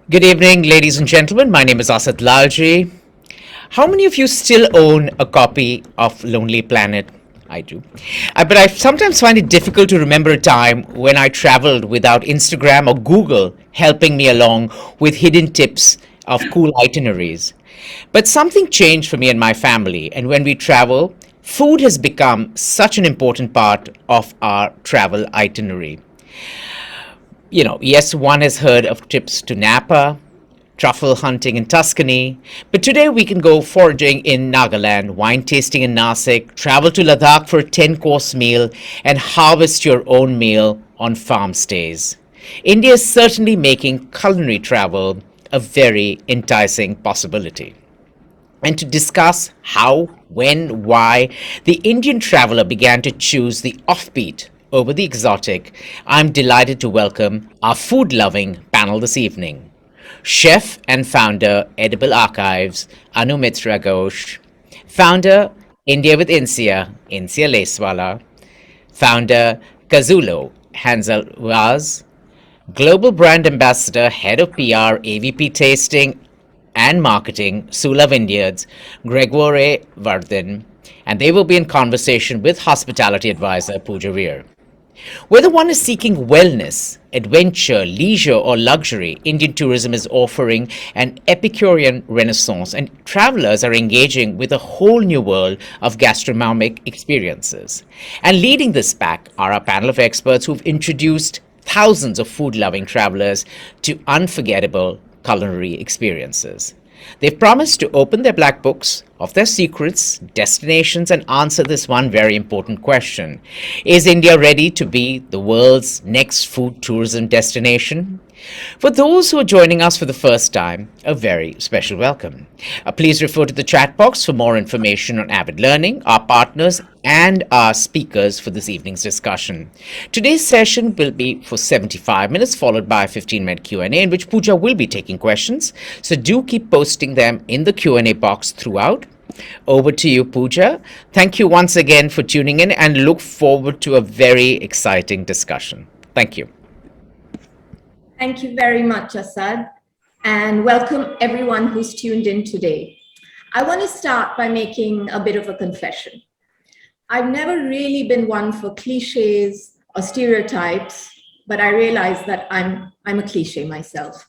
Good evening, ladies and gentlemen. My name is Asad Lalji. How many of you still own a copy of Lonely Planet? I do. But I sometimes find it difficult to remember a time when I traveled without Instagram or Google helping me along with hidden tips of cool itineraries. But something changed for me and my family, and when we travel, food has become such an important part of our travel itinerary. Yes, one has heard of trips to Napa, truffle hunting in Tuscany, but today we can go foraging in Nagaland, wine tasting in Nasik, travel to Ladakh for a 10-course meal, and harvest your own meal on farm stays. India is certainly making culinary travel a very enticing possibility. And to discuss how, when, why the Indian traveler began to choose the offbeat over the exotic, I'm delighted to welcome our food loving panel this evening. Chef and founder, Edible Archives, Anu Mitra Ghosh, founder, India with Insia Leswala, founder, Kazulo, Hansel Vaz, Global Brand Ambassador, Head of PR, AVP Tasting and Marketing, Sula Vineyards, Gregoire Vardhan, and they will be in conversation with Hospitality Advisor Pooja Veer. Whether one is seeking wellness, adventure, leisure, or luxury, Indian tourism is offering an epicurean renaissance, and travelers are engaging with a whole new world of gastronomic experiences. And leading this pack are our panel of experts who've introduced thousands of food loving travelers to unforgettable culinary experiences. They've promised to open their black books of their secrets, destinations, and answer this one very important question. Is India ready to be the world's next food tourism destination? For those who are joining us for the first time, a very special welcome. Please refer to the chat box for more information on Avid Learning, our partners, and our speakers for this evening's discussion. Today's session will be for 75 minutes, followed by a 15-minute Q&A, in which Pooja will be taking questions. So do keep posting them in the Q&A box throughout. Over to you, Pooja. Thank you once again for tuning in and look forward to a very exciting discussion. Thank you. Thank you very much, Asad, and welcome everyone who's tuned in today. I want to start by making a bit of a confession. I've never really been one for cliches or stereotypes, but I realize that I'm a cliche myself.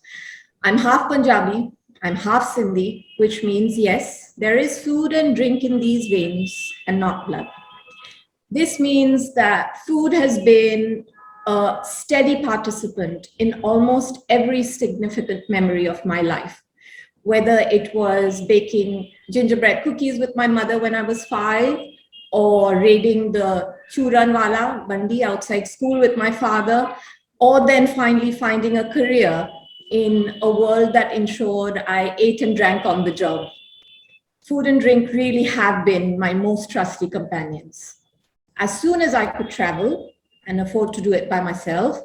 I'm half Punjabi, I'm half Sindhi, which means yes, there is food and drink in these veins and not blood. This means that food has been a steady participant in almost every significant memory of my life. Whether it was baking gingerbread cookies with my mother when I was 5, or raiding the Churanwala Bandi outside school with my father, or then finally finding a career in a world that ensured I ate and drank on the job. Food and drink really have been my most trusty companions. As soon as I could travel and afford to do it by myself,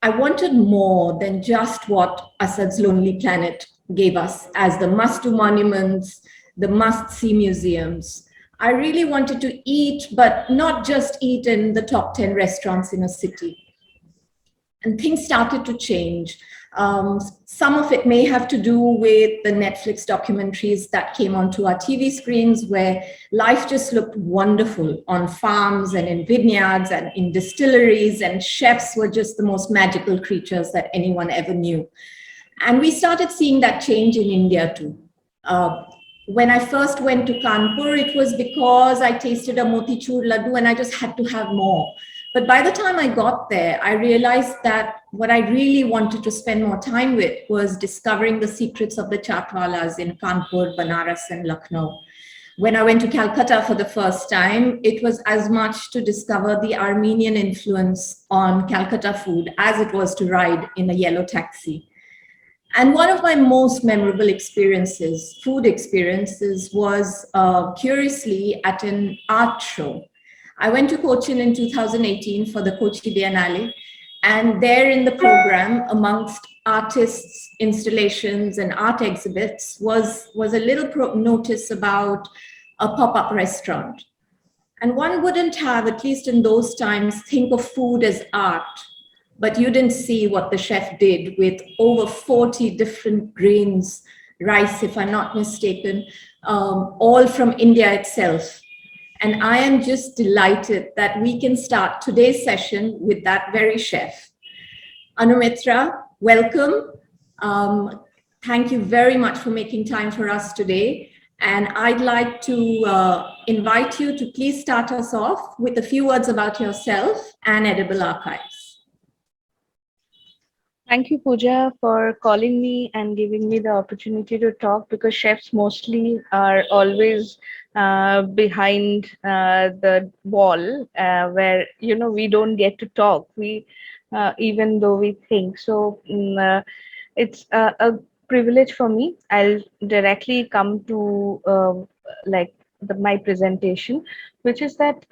I wanted more than just what Asad's Lonely Planet gave us as the must-do monuments, the must-see museums. I really wanted to eat, but not just eat in the top 10 restaurants in a city. And things started to change. Some of it may have to do with the Netflix documentaries that came onto our TV screens, where life just looked wonderful on farms and in vineyards and in distilleries, and chefs were just the most magical creatures that anyone ever knew. And we started seeing that change in India too. When I first went to Kanpur, it was because I tasted a motichur laddu and I just had to have more. But by the time I got there, I realized that what I really wanted to spend more time with was discovering the secrets of the chaatwalas in Kanpur, Banaras, and Lucknow. When I went to Calcutta for the first time, it was as much to discover the Armenian influence on Calcutta food as it was to ride in a yellow taxi. And one of my most memorable experiences, food experiences, was curiously at an art show. I went to Cochin in 2018 for the Kochi Biennale, and there in the program, amongst artists, installations, and art exhibits, was a little notice about a pop-up restaurant. And one wouldn't have, at least in those times, think of food as art but you didn't see what the chef did with over 40 different grains, rice, if I'm not mistaken, all from India itself. And I am just delighted that we can start today's session with that very chef. Anumitra, welcome. Thank you very much for making time for us today. And I'd like to invite you to please start us off with a few words about yourself and Edible Archives. Thank you, Pooja, for calling me and giving me the opportunity to talk, because chefs mostly are always behind the wall where, we don't get to talk. Even though we think. So it's a privilege for me. I'll directly come to like my presentation, which is that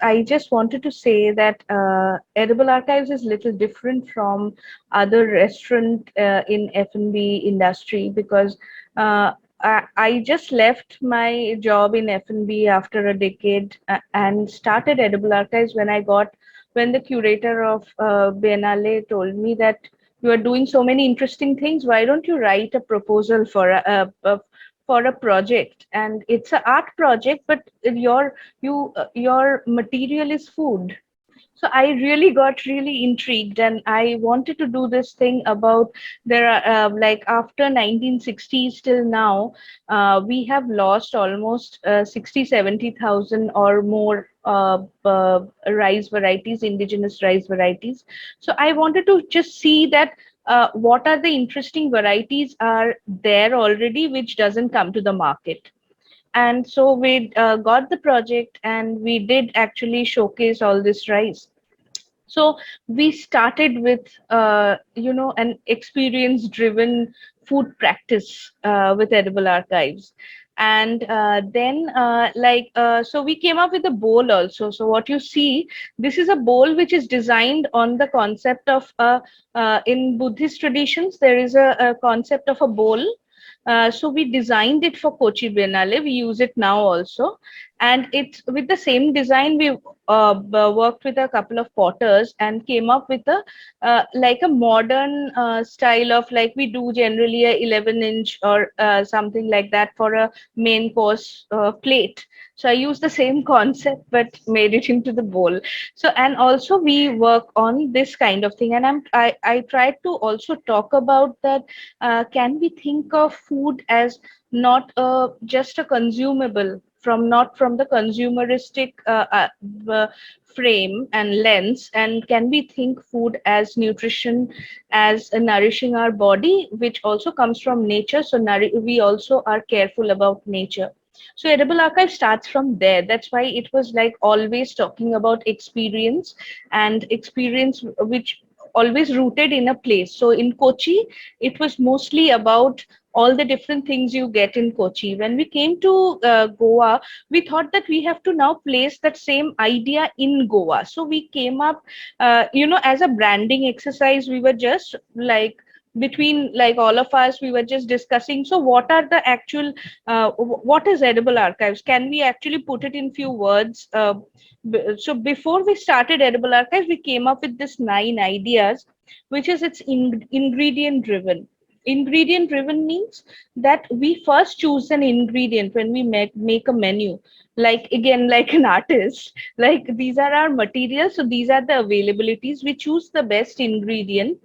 I just wanted to say that Edible Archives is little different from other restaurant in F&B industry, because I just left my job in F&B after a decade and started Edible Archives when the curator of Biennale told me that you are doing so many interesting things. Why don't you write a proposal for a project? And it's an art project, but your material is food. So I really got really intrigued, and I wanted to do this thing about there are like after 1960s till now, we have lost almost 60-70,000 or more rice varieties, indigenous rice varieties. So I wanted to just see that what are the interesting varieties are there already, which doesn't come to the market. And so we got the project, and we did actually showcase all this rice. So we started with an experience driven food practice with Edible Archives. And then so we came up with a bowl also. So what you see, this is a bowl which is designed on the concept of in Buddhist traditions, there is a concept of a bowl. So we designed it for Kochi Biennale. We use it now also, and it's with the same design. We worked with a couple of potters and came up with a like a modern style of, like we do generally a 11-inch or something like that for a main course plate. So I used the same concept but made it into the bowl. So, and also we work on this kind of thing, and I tried to also talk about that. Can we think of food as not just a consumable, not from the consumeristic frame and lens, and can we think food as nutrition, as nourishing our body, which also comes from nature. So we also are careful about nature. So Edible Archive starts from there. That's why it was like always talking about experience, and experience which always rooted in a place. So in Kochi, it was mostly about all the different things you get in Kochi. When we came to Goa, we thought that we have to now place that same idea in Goa. So we came up, as a branding exercise, we were just like, between like all of us, we were just discussing, so what are the actual what is Edible Archives, can we actually put it in few words. So before we started Edible Archives, we came up with this 9 ideas, which is it's ingredient driven. Ingredient driven means that we first choose an ingredient when we make a menu, like again like an artist, like these are our materials, so these are the availabilities, we choose the best ingredient.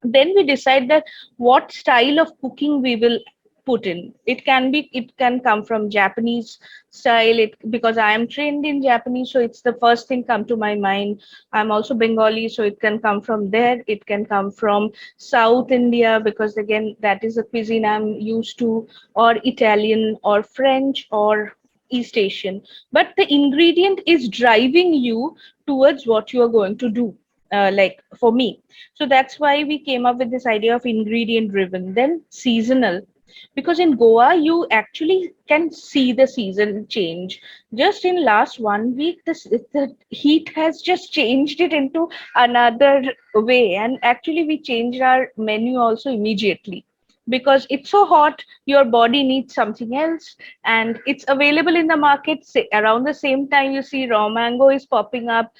Then we decide that what style of cooking we will put in. It can come from Japanese style, because I am trained in Japanese, so it's the first thing come to my mind. I'm also Bengali, so it can come from there. It can come from South India, because again that is a cuisine I'm used to, or Italian or French or East Asian. But the ingredient is driving you towards what you are going to do, like for me. So that's why we came up with this idea of ingredient driven. Then seasonal, because in Goa you actually can see the season change. Just in last 1 week, the heat has just changed it into another way, and actually we changed our menu also immediately, because it's so hot, your body needs something else, and it's available in the market. Say, around the same time, you see raw mango is popping up,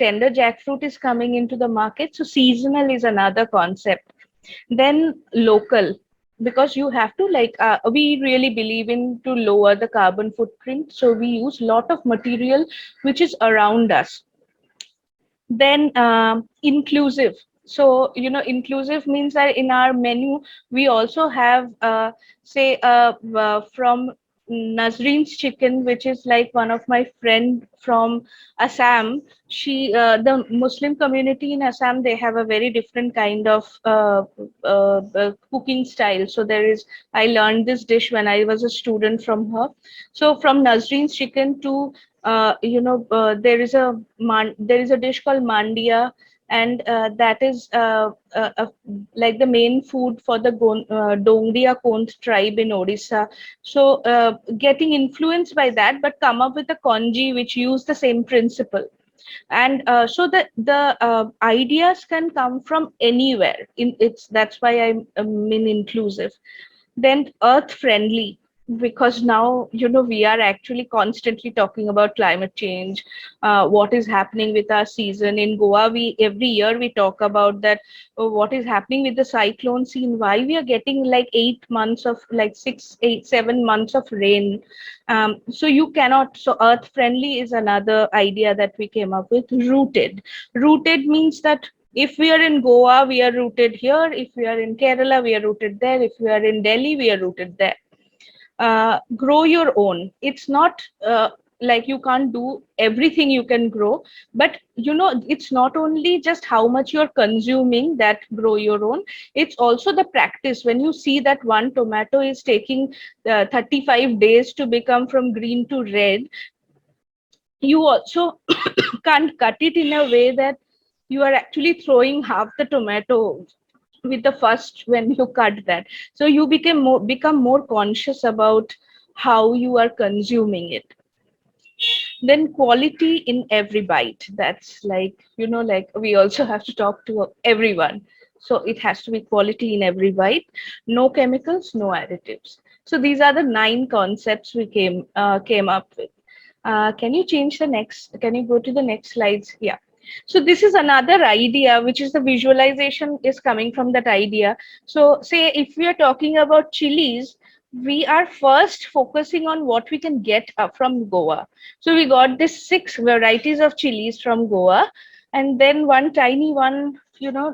tender jackfruit is coming into the market. So seasonal is another concept. Then local, because you have to we really believe in to lower the carbon footprint. So we use lot of material which is around us. Then inclusive. So inclusive means that in our menu we also have say from Nazreen's chicken, which is like one of my friend from Assam. She the Muslim community in Assam, they have a very different kind of cooking style. So there is, I learned this dish when I was a student from her. So from Nazreen's chicken to there is a dish called mandia, and that is like the main food for the Dongria Kont tribe in Odisha. So getting influenced by that, but come up with a congee which use the same principle. And so the ideas can come from anywhere. That's why I'm in inclusive. Then earth friendly, because now we are actually constantly talking about climate change, what is happening with our season in Goa. We every year we talk about that, what is happening with the cyclone scene, why we are getting like 8 months of like 6, 8, 7 months of rain. So you cannot, so earth friendly is another idea that we came up with. Rooted means that if we are in Goa, we are rooted here. If we are in Kerala, we are rooted there. If we are in Delhi, we are rooted there. Grow your own. It's not like you can't do everything you can grow, but it's not only just how much you're consuming that grow your own. It's also the practice. When you see that one tomato is taking 35 days to become from green to red, you also can't cut it in a way that you are actually throwing half the tomato with the first when you cut that. So you become more conscious about how you are consuming it. Then quality in every bite. That's like like we also have to talk to everyone. So it has to be quality in every bite. No chemicals, no additives. So these are the 9 concepts we came up with. Can you change the next? Can you go to the next slides? Yeah. So this is another idea, which is the visualization is coming from that idea. So say if we are talking about chilies, we are first focusing on what we can get from Goa. So we got this 6 varieties of chilies from Goa, and then one tiny one,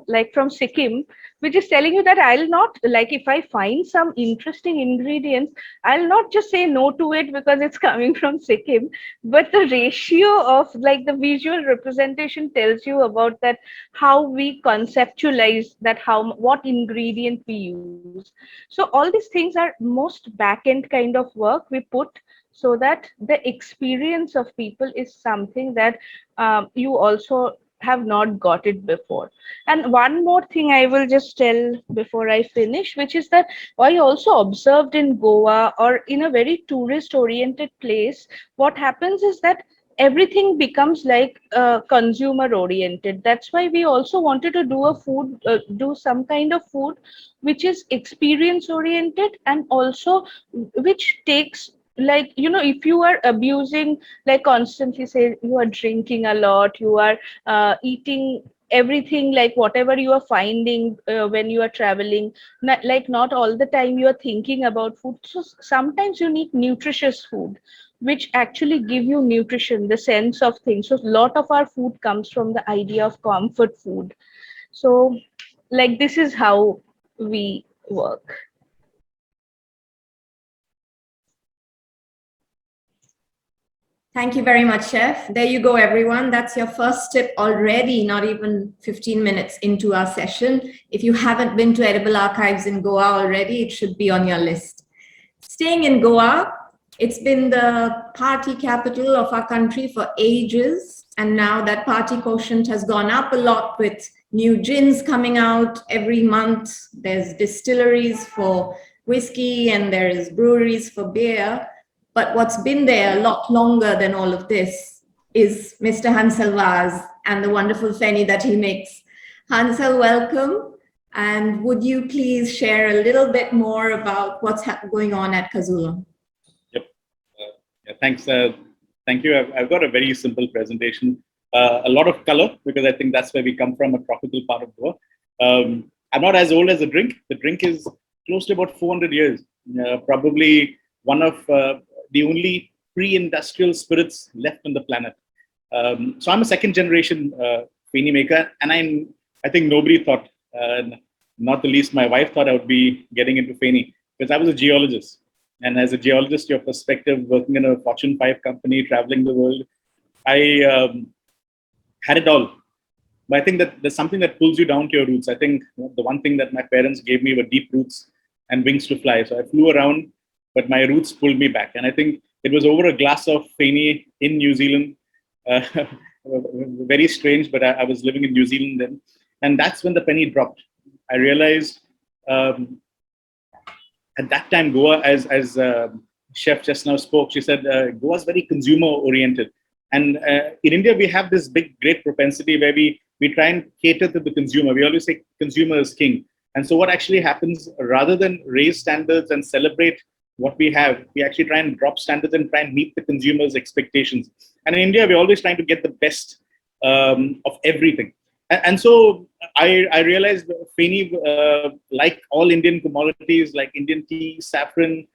like from Sikkim, which is telling you that I'll not, like, if I find some interesting ingredients, I'll not just say no to it because it's coming from Sikkim, but the ratio of like the visual representation tells you about that, how we conceptualize that, what ingredient we use. So all these things are most back end kind of work we put, so that the experience of people is something that you also have not got it before. And one more thing I will just tell before I finish, which is that I also observed in Goa, or in a very tourist oriented place, what happens is that everything becomes like consumer oriented. That's why we also wanted to do some kind of food which is experience oriented, and also which takes, like, if you are abusing, like constantly say you are drinking a lot, you are eating everything, like whatever you are finding when you are traveling, not all the time you are thinking about food. So sometimes you need nutritious food which actually give you nutrition, the sense of things. So a lot of our food comes from the idea of comfort food. So like this is how we work. Thank you very much, Chef. There you go, everyone. That's your first tip already, not even 15 minutes into our session. If you haven't been to Edible Archives in Goa already, it should be on your list. Staying in Goa, it's been the party capital of our country for ages. And now that party quotient has gone up a lot with new gins coming out every month. There's distilleries for whiskey and there is breweries for beer. But what's been there a lot longer than all of this is Mr. Hansel Vaz and the wonderful Feni that he makes. Hansel, welcome. And would you please share a little bit more about what's going on at Kazula? Yep. Yeah, thanks. Thank you. I've got a very simple presentation. a lot of color, because I think that's where we come from, a tropical part of Goa. I'm not as old as the drink. The drink is close to about 400 years. Probably one of the only pre-industrial spirits left on the planet. So I'm a second generation Feni maker, and I think nobody thought, not the least my wife, thought I would be getting into Feni, because I was a geologist. And as a geologist, your perspective, working in a Fortune 5 company, traveling the world, I had it all. But I think that there's something that pulls you down to your roots. I think the one thing that my parents gave me were deep roots and wings to fly. So I flew around, but my roots pulled me back. And I think it was over a glass of Feni in New Zealand. Uh, very strange, but I was living in New Zealand then. And that's when the penny dropped. I realized at that time, Goa, as Chef just now spoke, she said, Goa is very consumer oriented. And in India, we have this great propensity where we try and cater to the consumer. We always say consumer is king. And so what actually happens, rather than raise standards and celebrate what we have, we actually try and drop standards and try and meet the consumer's expectations. And in India, we're always trying to get the best of everything. And so I realized Feni, like all Indian commodities, like Indian tea, saffron,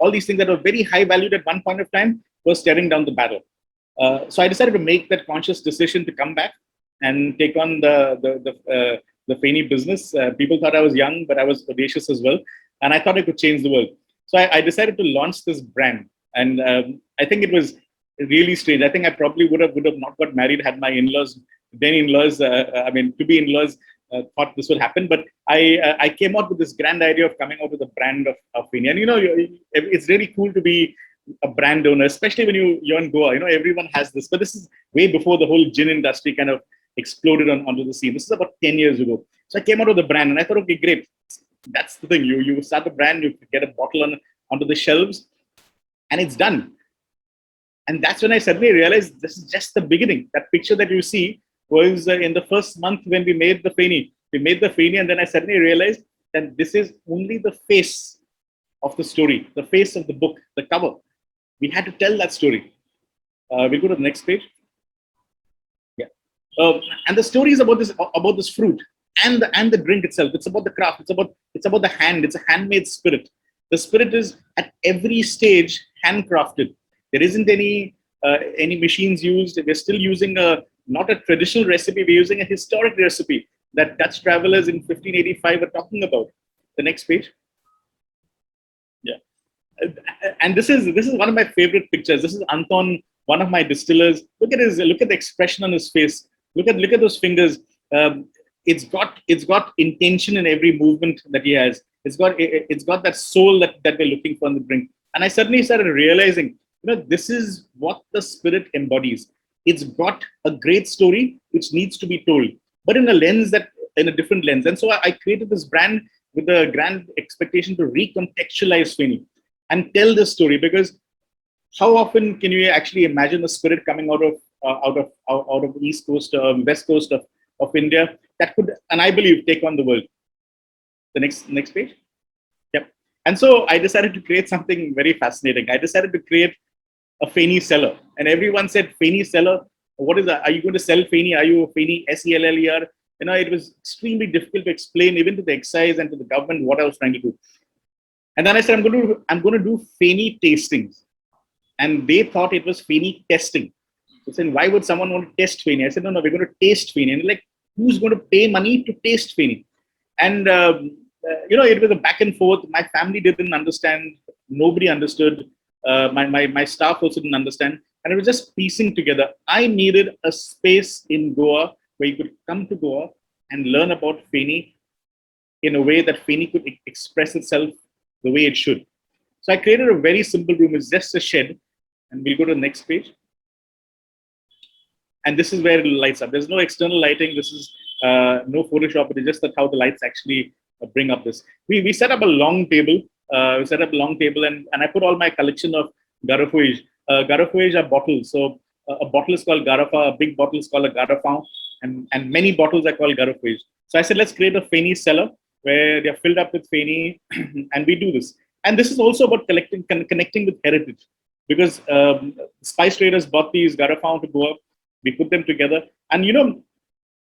all these things that were very high valued at one point of time, were staring down the barrel. So I decided to make that conscious decision to come back and take on the Feni business. People thought I was young, but I was audacious as well, and I thought I could change the world. So I decided to launch this brand, and I think it was really strange. I think I probably would have not got married had my in-laws, then in-laws, to be in-laws, thought this would happen. But I came out with this grand idea of coming out with a brand of Feni, and it's really cool to be a brand owner, especially when you're in Goa. Everyone has this, but this is way before the whole gin industry kind of exploded onto the scene. This is about 10 years ago. So I came out with a brand, and I thought, okay, great. That's the thing. You start a brand, you get a bottle onto the shelves, and it's done. And that's when I suddenly realized this is just the beginning. That picture that you see was in the first month when we made the Feni. We made the Feni, and then I suddenly realized that this is only the face of the story, the face of the book, the cover. We had to tell that story. We'll go to the next page. Yeah, and the story is about this fruit and the drink itself. It's about the craft. It's about the hand. It's a handmade spirit. The spirit is at every stage handcrafted. There isn't any machines used. We're still using not a traditional recipe. We're using a historic recipe that Dutch travelers in 1585 are talking about. The next page. Yeah, and this is one of my favorite pictures. This is Anton, one of my distillers. Look at the expression on his face. Look at those fingers. It's got intention in every movement that he has. It's got that soul that we're looking for in the drink. And I suddenly started realizing, this is what the spirit embodies. It's got a great story which needs to be told, but in a different lens. And so I created this brand with the grand expectation to recontextualize Feni and tell this story, because how often can you actually imagine a spirit coming out of East Coast or West Coast of India that could, and I believe, take on the world. The next page. Yep. And so I decided to create something very fascinating. I decided to create a Feni cellar, and everyone said, Feni cellar, what is that? Are you going to sell Feni? Are you a Feni SELLER? It was extremely difficult to explain even to the excise and to the government what I was trying to do. And then I said, I'm going to do Feni tastings, and they thought it was Feni testing. So said, why would someone want to test Feni? I said, no, we're going to taste Feni. And like, who's going to pay money to taste Feni? And it was a back and forth. My family didn't understand. Nobody understood. My staff also didn't understand. And it was just piecing together. I needed a space in Goa where you could come to Goa and learn about Feni in a way that Feni could express itself the way it should. So I created a very simple room. It's just a shed. And we'll go to the next page. And this is where it lights up. There's no external lighting. This is no Photoshop. It is just that how the lights actually bring up this. We set up a long table. And I put all my collection of Garafouage. Garafouage are bottles. So a bottle is called Garafa, a big bottle is called a Garafon, and many bottles are called Garafouage. So I said, let's create a Feni cellar where they're filled up with Feni, and we do this. And this is also about connecting with heritage, because spice traders bought these Garafon to Goa, We put them together. And,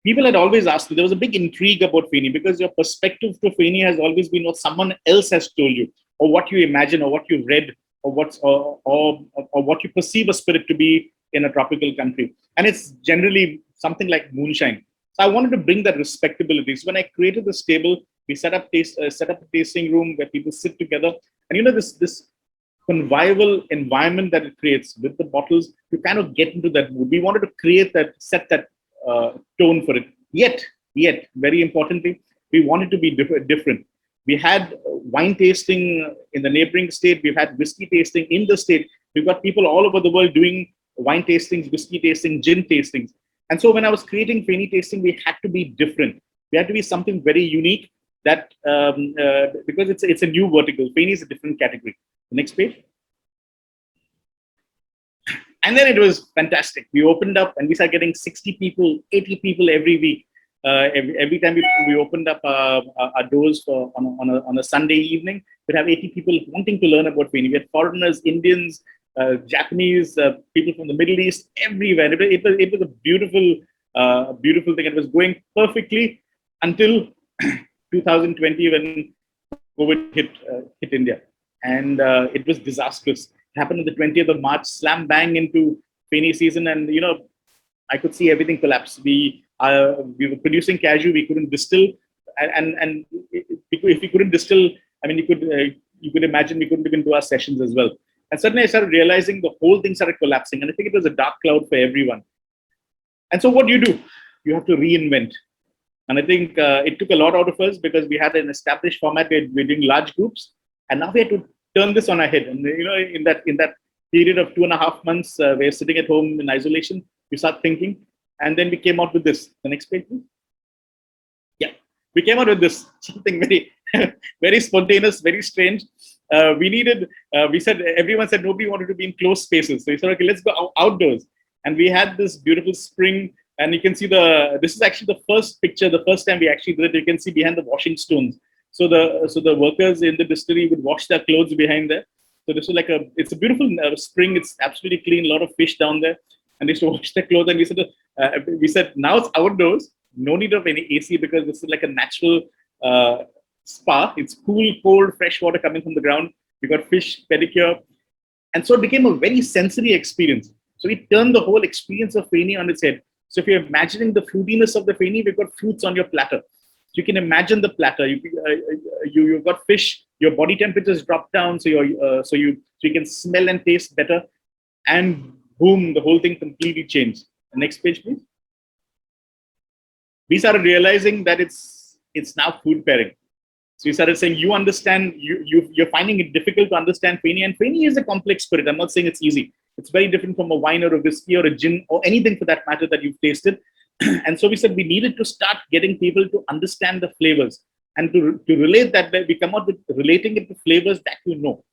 people had always asked me, there was a big intrigue about Feni because your perspective to Feni has always been what someone else has told you, or what you imagine, or what you read, or what you perceive a spirit to be in a tropical country. And it's generally something like moonshine. So I wanted to bring that respectability. So when I created this table, we set up a tasting room where people sit together. And this convivial environment that it creates with the bottles, to kind of get into that mood. We wanted to set that tone for it. Yet, very importantly, we wanted to be different. We had wine tasting in the neighboring state. We've had whiskey tasting in the state. We've got people all over the world doing wine tastings, whiskey tasting, gin tastings. And so when I was creating Feni tasting, we had to be different. We had to be something very unique that because it's a new vertical. Feni is a different category. The next page. And then it was fantastic. We opened up and we started getting 60 people, 80 people every week. Every time we opened up our doors on a Sunday evening, we'd have 80 people wanting to learn about Feni. We had foreigners, Indians, Japanese, people from the Middle East, everywhere. It was a beautiful thing. It was going perfectly until 2020 when COVID hit India. And it was disastrous. It happened on the 20th of March, slam bang into Feni season. And, I could see everything collapse. We were producing cashew, we couldn't distill. And if we couldn't distill, I mean, you could imagine we couldn't even do our sessions as well. And suddenly I started realizing the whole thing started collapsing. And I think it was a dark cloud for everyone. And so what do? You have to reinvent. And I think it took a lot out of us because we had an established format. We're doing large groups. And now we had to turn this on our head. And, in that period of 2.5 months, we're sitting at home in isolation. We start thinking. And then we came out with this. The next page, please. Yeah. We came out with this. Something very, very spontaneous, very strange. Everyone said nobody wanted to be in closed spaces. So we said, okay, let's go outdoors. And we had this beautiful spring. And you can see this is actually the first picture, the first time we actually did it. You can see behind the washing stones. So the workers in the distillery would wash their clothes behind there. So this was it's a beautiful spring. It's absolutely clean, a lot of fish down there. And they used to wash their clothes. And we said, now it's outdoors. No need of any AC because this is like a natural spa. It's cool, cold, fresh water coming from the ground. We got fish, pedicure. And so it became a very sensory experience. So we turned the whole experience of Feni on its head. So if you're imagining the fruitiness of the Feni, we've got fruits on your platter. So you can imagine the platter. You've got fish. Your body temperatures drop down, so you can smell and taste better. And boom, the whole thing completely changed. The next page, please. We started realizing that it's now food pairing. So we started saying, you're finding it difficult to understand Feni, and Feni is a complex spirit. I'm not saying it's easy. It's very different from a wine or a whiskey or a gin or anything for that matter that you've tasted. And so we said we needed to start getting people to understand the flavors and to relate that. We come out with relating it to flavors that you know.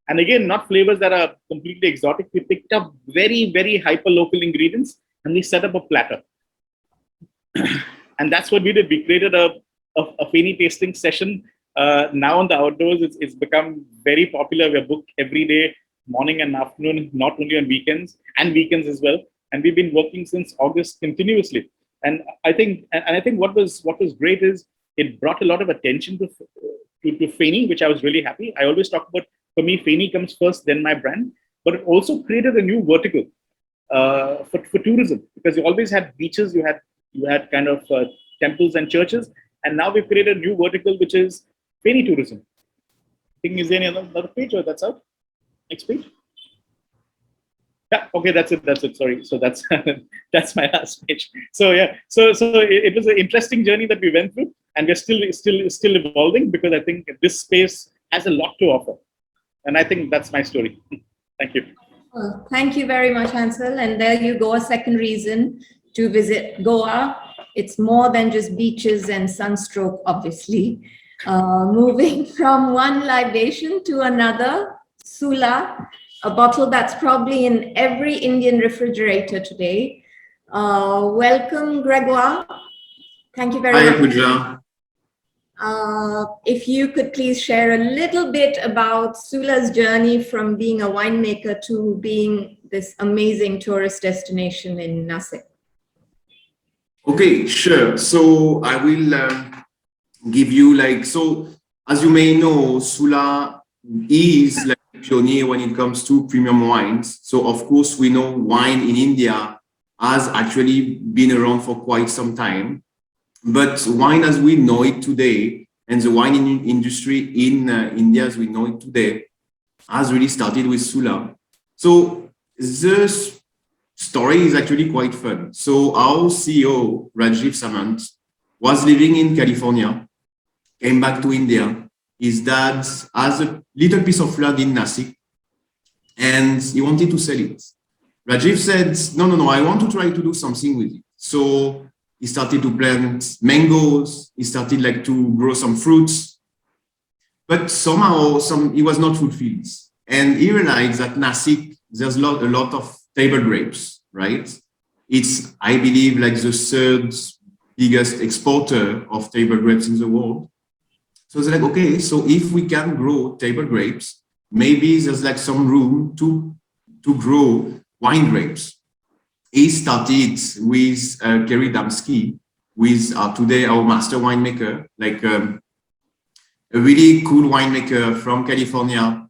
And again, not flavors that are completely exotic. We picked up very, very hyper-local ingredients and we set up a platter. And that's what we did. We created a Feni tasting session. Now on the outdoors, it's become very popular. We're booked every day, morning and afternoon, not only on weekends and weekends as well. And we've been working since August continuously. And I think what was great is it brought a lot of attention to Feni, which I was really happy. I always talk about, for me, Feni comes first, then my brand. But it also created a new vertical for tourism, because you always had beaches, you had kind of temples and churches, and now we've created a new vertical, which is Feni tourism. I think, is there any another page, or that's out? Next page. Yeah, okay, that's it. Sorry. So that's that's my last page. So yeah, so it was an interesting journey that we went through, and we're still evolving, because I think this space has a lot to offer, and I think that's my story. Thank you. Well, thank you very much, Hansel. And there you go, a second reason to visit Goa. It's more than just beaches and sunstroke, obviously. Moving from one libation to another, Sula, a bottle that's probably in every Indian refrigerator today. Welcome, Gregoire. Thank you very much. Hi, Pooja. If you could please share a little bit about Sula's journey from being a winemaker to being this amazing tourist destination in Nasik. Okay, sure. So I will give you so as you may know, Sula is like a pioneer when it comes to premium wines. So of course we know wine in India has actually been around for quite some time, but wine as we know it today and the wine industry in India as we know it today has really started with Sula. So this story is actually quite fun. So our CEO, Rajiv Samant, was living in California, came back to India. His dad has a little piece of land in Nasik, and he wanted to sell it. Rajiv said, no, I want to try to do something with it. So he started to plant mangoes. He started to grow some fruits, but somehow he was not fulfilled. And he realized that Nasik, there's a lot of table grapes, right? It's, I believe, the third biggest exporter of table grapes in the world. So it's okay, so if we can grow table grapes, maybe there's some room to grow wine grapes. He started with Kerry Damsky, who is today our master winemaker, a really cool winemaker from California.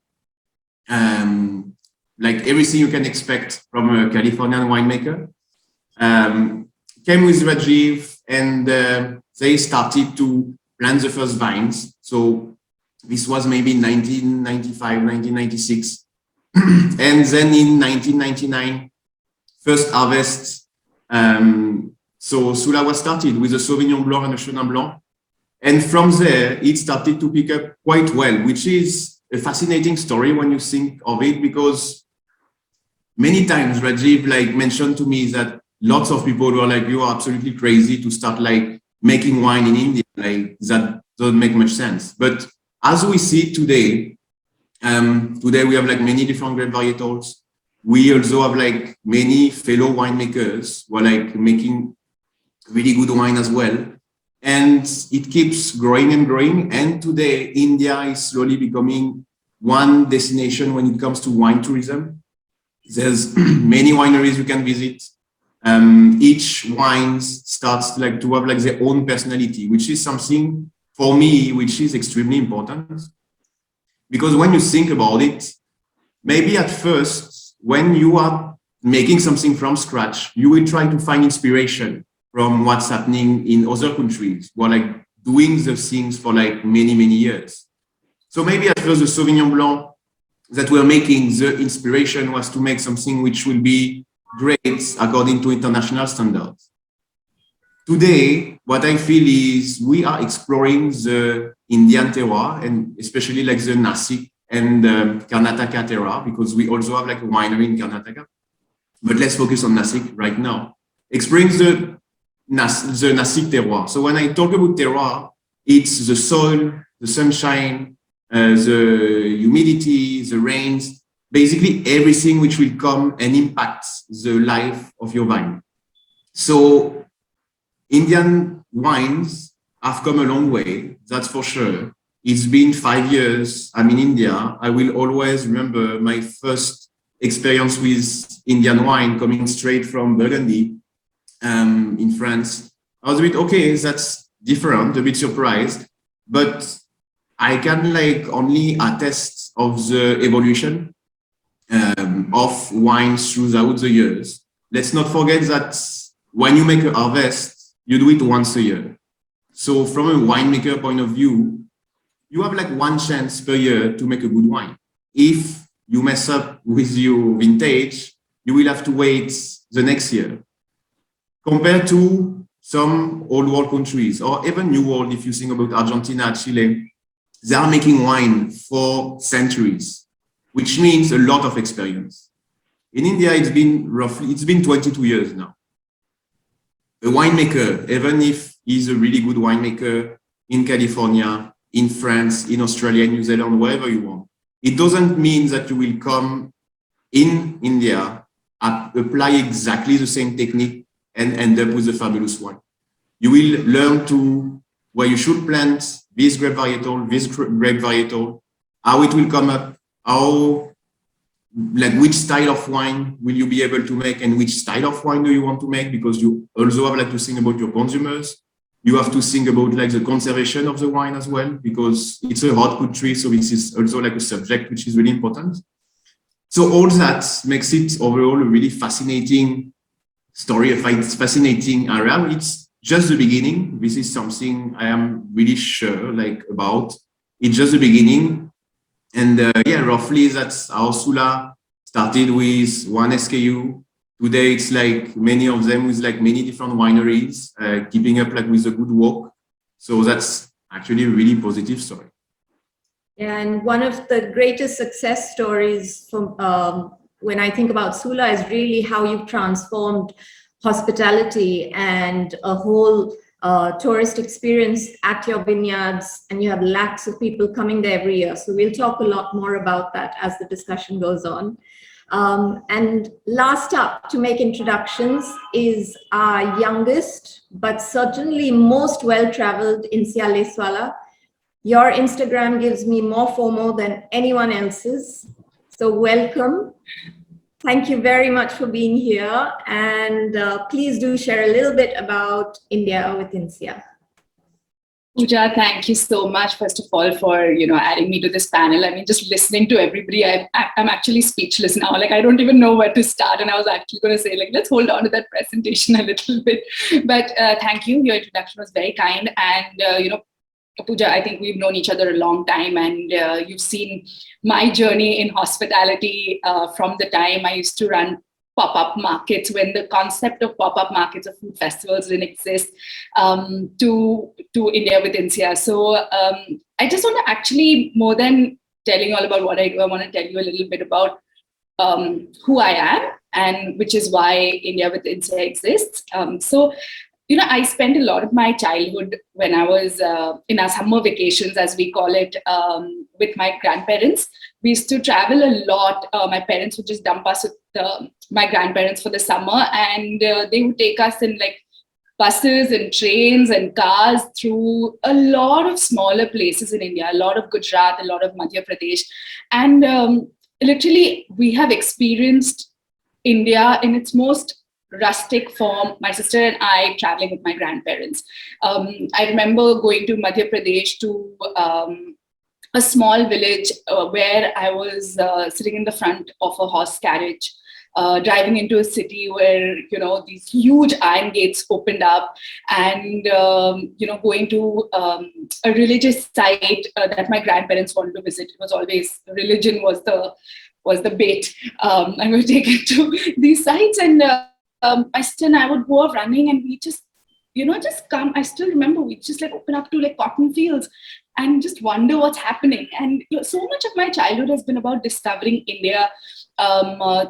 Everything you can expect from a Californian winemaker. Came with Rajiv, and they started to plant the first vines. So this was maybe 1995, 1996. And then in 1999, first harvest. So Sula was started with a Sauvignon Blanc and a Chenin Blanc. And from there, it started to pick up quite well, which is a fascinating story when you think of it, because many times Rajiv mentioned to me that lots of people were you are absolutely crazy to start making wine in India. That doesn't make much sense. But as we see today, today we have many different grape varietals. We also have many fellow winemakers who are making really good wine as well. And it keeps growing and growing. And today, India is slowly becoming one destination when it comes to wine tourism. There's many wineries you can visit. Each wine starts to have their own personality, which is something for me, which is extremely important. Because when you think about it, maybe at first, when you are making something from scratch, you will try to find inspiration from what's happening in other countries who are doing the things for many, many years. So maybe at first the Sauvignon Blanc that we're making, the inspiration was to make something which will be great according to international standards. Today, what I feel is we are exploring the Indian terroir, and especially the Nasik and Karnataka terroir, because we also have a winery in Karnataka. But let's focus on Nasik right now. Exploring the Nasik terroir. So when I talk about terroir, it's the soil, the sunshine, the humidity, the rains, basically everything which will come and impact the life of your vine. So Indian wines have come a long way, that's for sure. It's been 5 years I'm in India. I will always remember my first experience with Indian wine coming straight from Burgundy in France. I was a bit, okay, that's different, a bit surprised, but I can only attest of the evolution of wines throughout the years. Let's not forget that when you make a harvest, you do it once a year. So from a winemaker point of view, you have one chance per year to make a good wine. If you mess up with your vintage, you will have to wait the next year. Compared to some old world countries, or even new world, if you think about Argentina, Chile, they are making wine for centuries, which means a lot of experience. In India, it's been 22 years now. A winemaker, even if he's a really good winemaker in California, in France, in Australia, in New Zealand, wherever you want, it doesn't mean that you will come in India, apply exactly the same technique and end up with a fabulous wine. You will learn to where you should plant this grape varietal, this grape varietal, how it will come up, how, like which style of wine will you be able to make and which style of wine do you want to make, because you also have like to think about your consumers. You have to think about like the conservation of the wine as well, because it's a hot country. So this is also like a subject which is really important. So all that makes it overall a really fascinating story, a fascinating area. It's just the beginning. This is something I am really sure like about. It's just the beginning. And yeah, roughly that's how Sula started with one SKU. Today, it's like many of them with like many different wineries, keeping up like with a good work. So that's actually a really positive story. Yeah, and one of the greatest success stories from when I think about Sula is really how you've transformed hospitality and a whole tourist experience at your vineyards, and you have lakhs of people coming there every year. So we'll talk a lot more about that as the discussion goes on. And last up to make introductions is our youngest, but certainly most well-traveled Insia Swala. Your Instagram gives me more FOMO than anyone else's. So welcome. Thank you very much for being here. And please do share a little bit about India with Insia. Pooja, thank you so much, first of all, for adding me to this panel. I mean, just listening to everybody, I'm actually speechless now. Like, I don't even know where to start. And I was actually going to say, like, let's hold on to that presentation a little bit. But thank you. Your introduction was very kind. And, Pooja, I think we've known each other a long time, and you've seen my journey in hospitality from the time I used to run pop-up markets, when the concept of pop-up markets, of food festivals didn't exist, to India with Insia. So I just want to actually, more than telling you all about what I do, I want to tell you a little bit about who I am, and which is why India with Insia exists. I spent a lot of my childhood when I was in our summer vacations, as we call it, with my grandparents. We used to travel a lot. My parents would just dump us with my grandparents for the summer, and they would take us in like buses and trains and cars through a lot of smaller places in India, a lot of Gujarat, a lot of Madhya Pradesh. And literally, we have experienced India in its most rustic form, my sister and I traveling with my grandparents. I remember going to Madhya Pradesh to a small village where I was sitting in the front of a horse carriage, driving into a city where, these huge iron gates opened up, and, going to a religious site that my grandparents wanted to visit. It was always, religion was the bait. I was taken to these sites, and my sister and I would go running, and we just come. I still remember we just like open up to like cotton fields and just wonder what's happening. And so much of my childhood has been about discovering India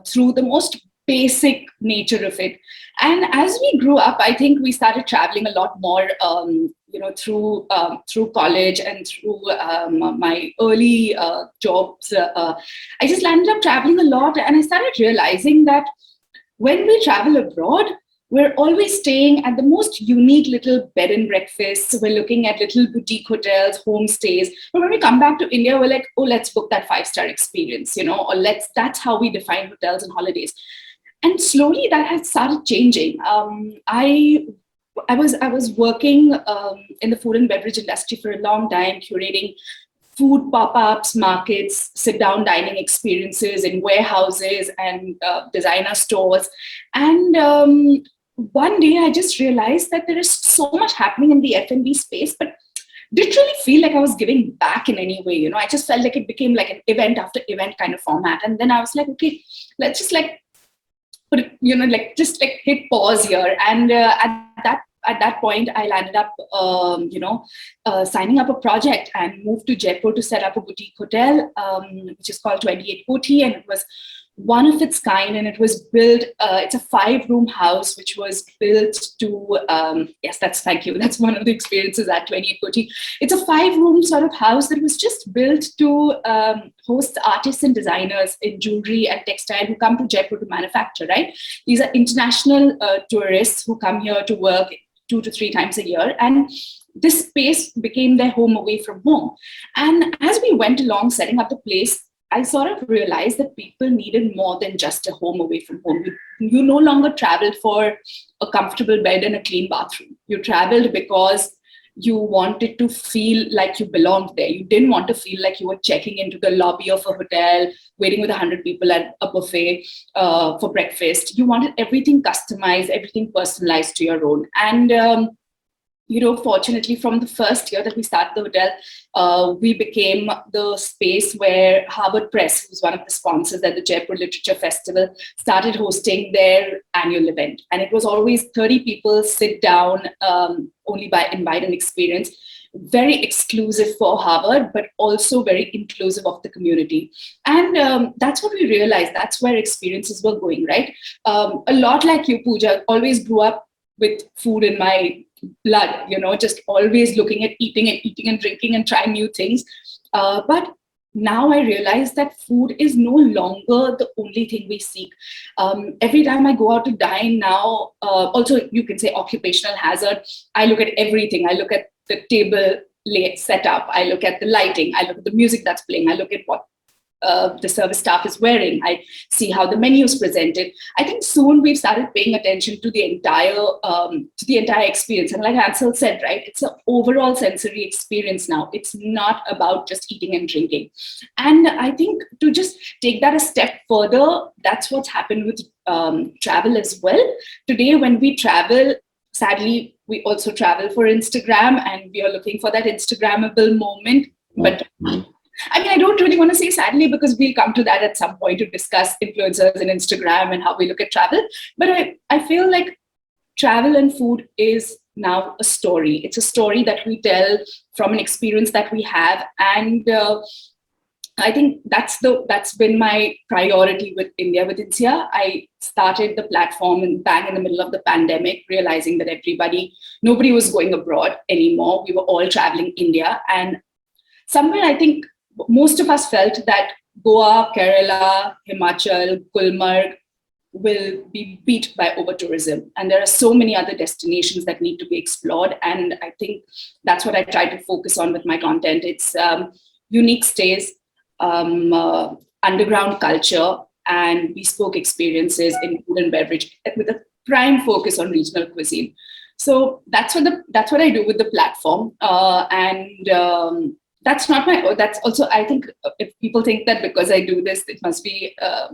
through the most basic nature of it. And as we grew up, I think we started traveling a lot more, through college and through my early jobs. I just landed up traveling a lot, and I started realizing that when we travel abroad, we're always staying at the most unique little bed and breakfasts. We're looking at little boutique hotels, homestays. But when we come back to India, we're like, oh, let's book that 5-star experience, or that's how we define hotels and holidays. And slowly that has started changing. I was working in the food and beverage industry for a long time, curating food pop-ups, markets, sit-down dining experiences in warehouses and designer stores. And one day I just realized that there is so much happening in the F&B space, but didn't really feel like I was giving back in any way. I just felt like it became like an event after event kind of format. And then I was like, okay, let's just like put it, just like hit pause here. And at that point, I landed up, signing up a project and moved to Jaipur to set up a boutique hotel, which is called 28 Koti, and it was one of its kind, and it was built, it's a 5-room house, which was built to, thank you, that's one of the experiences at 28 Koti. It's a 5-room sort of house that was just built to host artists and designers in jewelry and textile who come to Jaipur to manufacture, right? These are international tourists who come here to work 2 to 3 times a year. And this space became their home away from home. And as we went along setting up the place, I sort of realized that people needed more than just a home away from home. You no longer traveled for a comfortable bed and a clean bathroom. You traveled because you wanted to feel like you belonged there. You didn't want to feel like you were checking into the lobby of a hotel, waiting with 100 people at a buffet for breakfast. You wanted everything customized, everything personalized to your own. And fortunately, from the first year that we started the hotel, we became the space where Harvard Press, who's one of the sponsors at the Jaipur Literature Festival, started hosting their annual event. And it was always 30 people sit down, only by invite and experience. Very exclusive for Harvard, but also very inclusive of the community. And that's what we realized. That's where experiences were going, right? A lot like you, Pooja, always grew up with food in my blood, just always looking at eating and drinking and trying new things. But now I realize that food is no longer the only thing we seek. Every time I go out to dine now, also you can say occupational hazard, I look at everything. I look at the table setup. I look at the lighting. I look at the music that's playing. I look at what the service staff is wearing. I see how the menu is presented. I think soon we've started paying attention to the entire experience. And like Ansel said, right, it's an overall sensory experience now. It's not about just eating and drinking. And I think to just take that a step further, that's what's happened with travel as well. Today, when we travel, sadly, we also travel for Instagram, and we are looking for that Instagrammable moment. But I mean, I don't really want to say sadly, because we'll come to that at some point to discuss influencers and Instagram and how we look at travel. But I feel like travel and food is now a story. It's a story that we tell from an experience that we have. And I think that's been my priority with India with Insia. I started the platform bang in the middle of the pandemic, realizing that nobody was going abroad anymore. We were all traveling India. And somewhere I think most of us felt that Goa, Kerala, Himachal, Gulmarg will be beat by over-tourism. And there are so many other destinations that need to be explored. And I think that's what I try to focus on with my content. It's unique stays, underground culture, and bespoke experiences in food and beverage with a prime focus on regional cuisine. So that's what I do with the platform. That's also, I think if people think that because I do this, it must be, a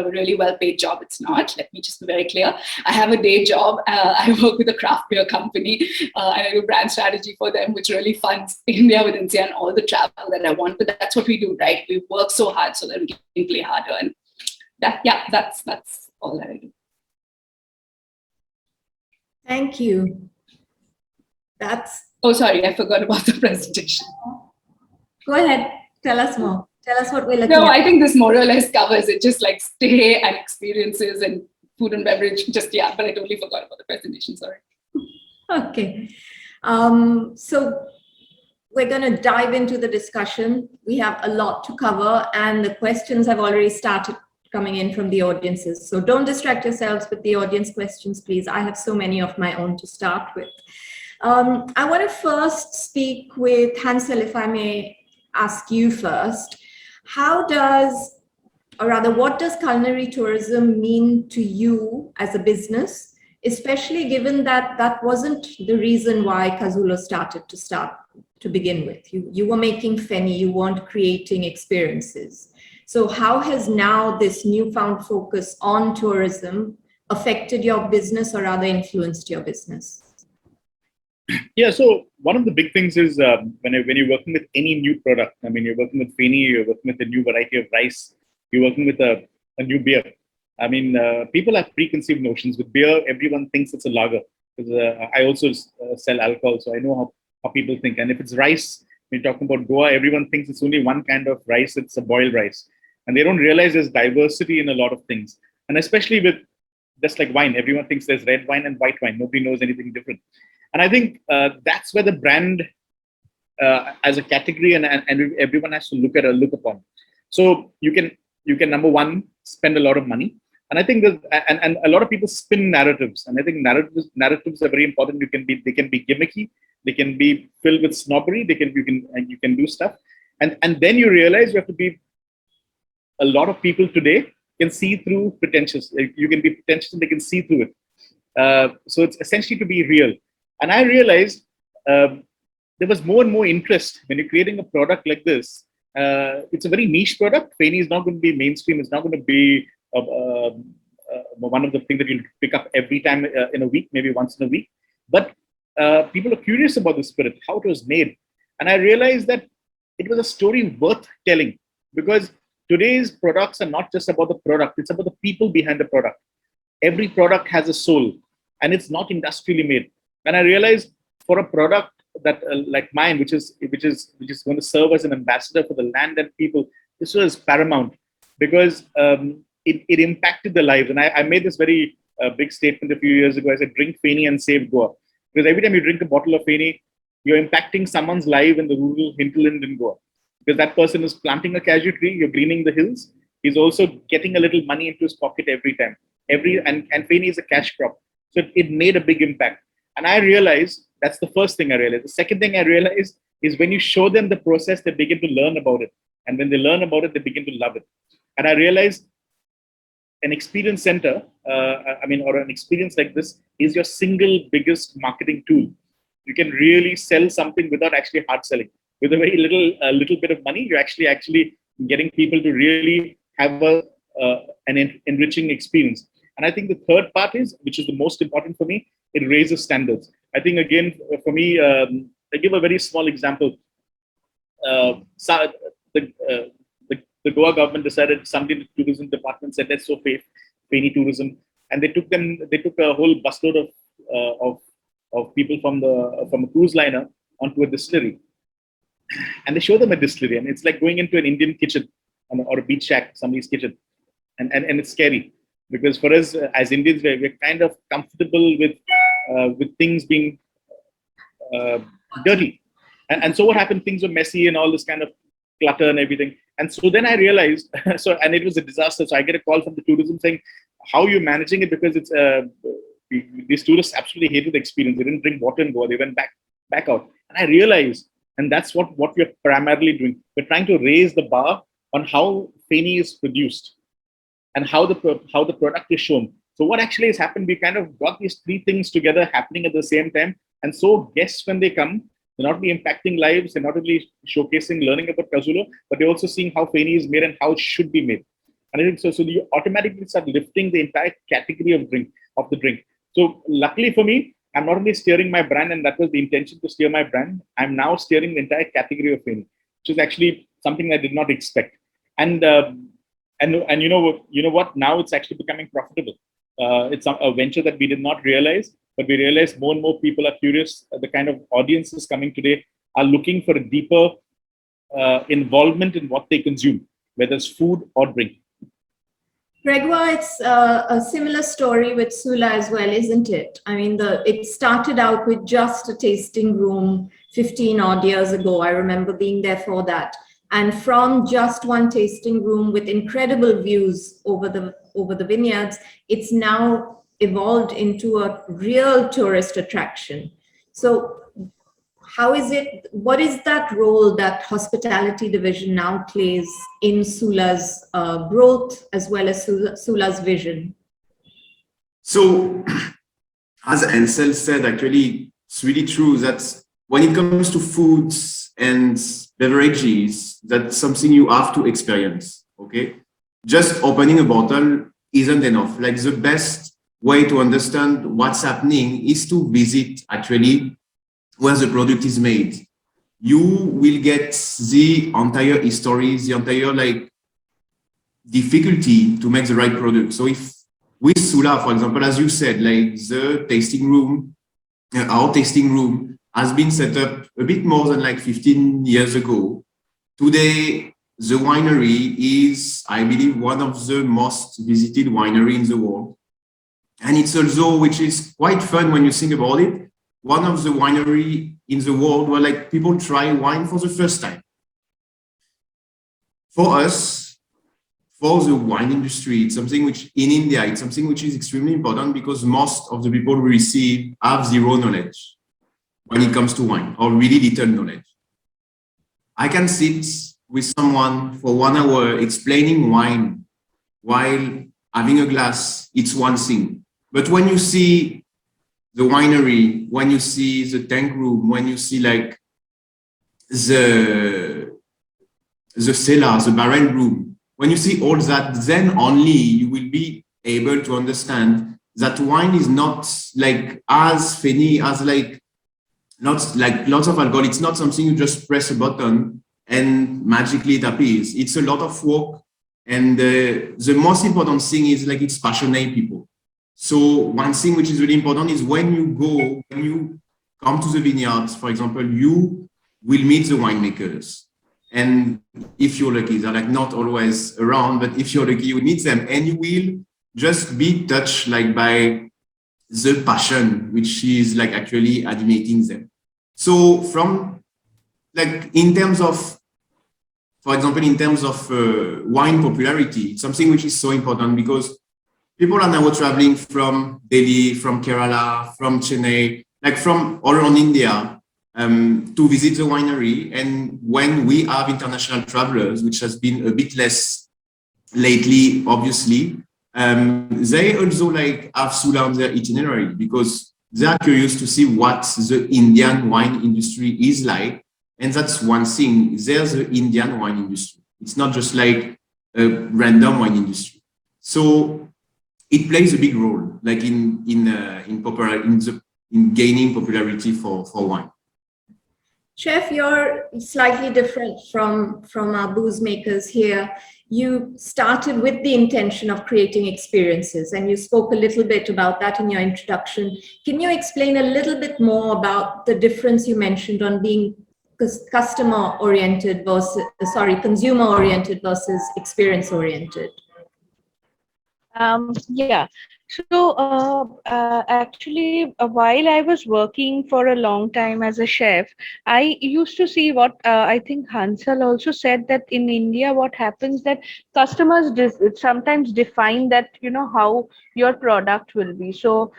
really well-paid job. It's not. Let me just be very clear. I have a day job. I work with a craft beer company, and I do brand strategy for them, which really funds India with India and all the travel that I want. But that's what we do, right? We work so hard so that we can play harder. And that's all that I do. Thank you. Oh, sorry, I forgot about the presentation. Go ahead. Tell us more. Tell us what we're looking at. No, I think this more or less covers it. Just like stay and experiences and food and beverage. But I totally forgot about the presentation. Sorry. Okay. So we're going to dive into the discussion. We have a lot to cover, and the questions have already started coming in from the audiences. So don't distract yourselves with the audience questions, please. I have so many of my own to start with. I want to first speak with Hansel, if I may ask you first. What does culinary tourism mean to you as a business, especially given that that wasn't the reason why Casulo started to begin with? You were making Feni, you weren't creating experiences. So how has now this newfound focus on tourism affected your business, or rather influenced your business? Yeah, so one of the big things is when you're working with any new product, I mean, you're working with Feni, you're working with a new variety of rice, you're working with a new beer. I mean, people have preconceived notions. With beer, everyone thinks it's a lager. I also sell alcohol, so I know how people think. And if it's rice, when you're talking about Goa, everyone thinks it's only one kind of rice, it's a boiled rice. And they don't realize there's diversity in a lot of things. And especially with, just like wine, everyone thinks there's red wine and white wine. Nobody knows anything different. And I think that's where the brand as a category and everyone has to look upon. So you can number one, spend a lot of money. And I think and a lot of people spin narratives. And I think narratives are very important. They can be gimmicky, they can be filled with snobbery, you can do stuff. And then you realize you have to be, a lot of people today can see through pretentious. You can be pretentious and they can see through it. So it's essentially to be real. And I realized there was more and more interest when you're creating a product like this. It's a very niche product. Feni is not going to be mainstream. It's not going to be one of the things that you'll pick up every time in a week, maybe once in a week. But people are curious about the spirit, how it was made. And I realized that it was a story worth telling, because today's products are not just about the product, it's about the people behind the product. Every product has a soul, and it's not industrially made. And I realized for a product that like mine, which is going to serve as an ambassador for the land and people, this was paramount, because it impacted the lives. And I made this very big statement a few years ago. I said, drink Feni and save Goa. Because every time you drink a bottle of Feni, you're impacting someone's life in the rural hinterland in Goa. Because that person is planting a cashew tree, you're greening the hills. He's also getting a little money into his pocket every time. And Feni is a cash crop. So it made a big impact. And I realized, that's the first thing I realized. The second thing I realized is when you show them the process, they begin to learn about it. And when they learn about it, they begin to love it. And I realized an experience center, or an experience like this is your single biggest marketing tool. You can really sell something without actually hard selling. With a very little bit of money, you're actually getting people to really have an enriching experience. And I think the third part is, which is the most important for me, it raises standards. I think, again, for me, I give a very small example. The Goa government decided, somebody in the tourism department said, let's so Feni tourism. And they took a whole busload of people from a cruise liner onto a distillery. And they show them a distillery, and it's like going into an Indian kitchen or a beach shack, somebody's kitchen. And it's scary, because for us as Indians, we're kind of comfortable with things being dirty. And so what happened, things were messy and all this kind of clutter and everything. And so then I realized, and it was a disaster. So I get a call from the tourism saying, how are you managing it? Because it's these tourists absolutely hated the experience. They didn't drink water and Goa. They went back out. And I realized, and that's what we're primarily doing. We're trying to raise the bar on how Feni is produced and how the product is shown. So what actually has happened, we kind of got these three things together happening at the same time. And so guests, when they come, they're not only impacting lives, they're not only showcasing, learning about Kazulo, but they're also seeing how Feni is made and how it should be made. And I think so you automatically start lifting the entire category of the drink. So luckily for me, I'm not only steering my brand, and that was the intention to steer my brand, I'm now steering the entire category of Feni, which is actually something I did not expect. And you know what? Now it's actually becoming profitable. It's a venture that we did not realize, but we realize more and more people are curious. The kind of audiences coming today are looking for a deeper involvement in what they consume, whether it's food or drink. Gregor, it's a similar story with Sula as well, isn't it? I mean, it started out with just a tasting room 15 odd years ago. I remember being there for that. And from just one tasting room with incredible views over the vineyards, it's now evolved into a real tourist attraction. So how is it, what is that role that hospitality division now plays in Sula's growth as well as Sula's vision? So, as Ansel said, actually, it's really true that when it comes to foods and beverages, that's something you have to experience, okay? Just opening a bottle isn't enough. Like, the best way to understand what's happening is to visit actually where the product is made. You will get the entire history, the entire difficulty to make the right product. So if with Sula, for example, as you said, like the tasting room, our tasting room has been set up a bit more than 15 years ago. Today, the winery is, I believe, one of the most visited winery in the world. And it's also, which is quite fun when you think about it, one of the winery in the world where people try wine for the first time. For us, for the wine industry, it's something which in India, it's something which is extremely important because most of the people we receive have zero knowledge. when it comes to wine, or really little knowledge. I can sit with someone for 1 hour explaining wine while having a glass. It's one thing. But when you see the winery, when you see the tank room, when you see like the cellar, the barrel room, when you see all that, then only you will be able to understand that wine is not like as Feni, as like not like lots of alcohol. It's not something you just press a button and magically it appears. It's a lot of work. And the most important thing is like it's passionate people. So one thing which is really important is when you come to the vineyards, for example, you will meet the winemakers. And if you're lucky, they're like not always around, but if you're lucky, you meet them and you will just be touched like by the passion, which is like actually animating them. So from like in terms of, for example, in terms of wine popularity, it's something which is so important because people are now traveling from Delhi, from Kerala, from Chennai, like from all around India to visit the winery. And when we have international travelers, which has been a bit less lately, obviously, they also like have Sula on their itinerary because they are curious to see what the Indian wine industry is like. And that's one thing. There's the Indian wine industry. It's not just like a random wine industry. So it plays a big role, like in gaining popularity for wine. Chef, you're slightly different from our booze makers here. You started with the intention of creating experiences, and you spoke a little bit about that in your introduction. Can you explain a little bit more about the difference you mentioned on being customer-oriented versus, consumer-oriented versus experience-oriented? Yeah. So actually, while I was working for a long time as a chef, I used to see what I think Hansal also said, that in India, what happens that customers sometimes define that, how your product will be. So,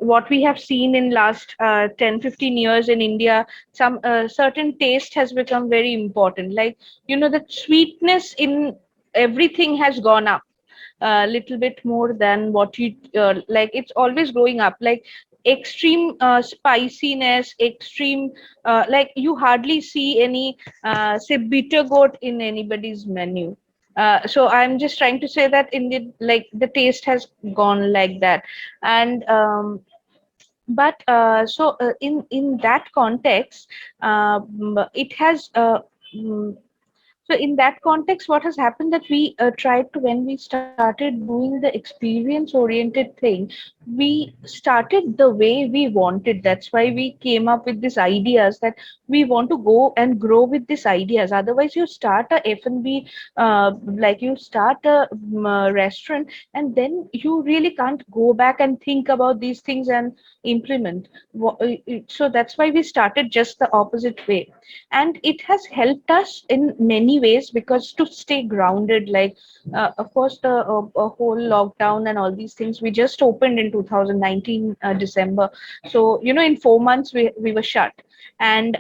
what we have seen in last 10, 15 years in India, some certain taste has become very important. Like, the sweetness in everything has gone up a little bit more than what you like. It's always growing up, like extreme spiciness, extreme like you hardly see any say bitter gourd in anybody's menu. So I'm just trying to say that in the, like, the taste has gone like that. And but in that context, it has so in that context, what has happened that we tried to, when we started doing the experience oriented thing, we started the way we wanted. That's why we came up with these ideas that we want to go and grow with these ideas. Otherwise, you start a F&B, like you start a restaurant, and then you really can't go back and think about these things and implement. So that's why we started just the opposite way. And it has helped us in many ways, because to stay grounded, like of course the whole lockdown and all these things, we just opened in 2019 December. So in 4 months we were shut. And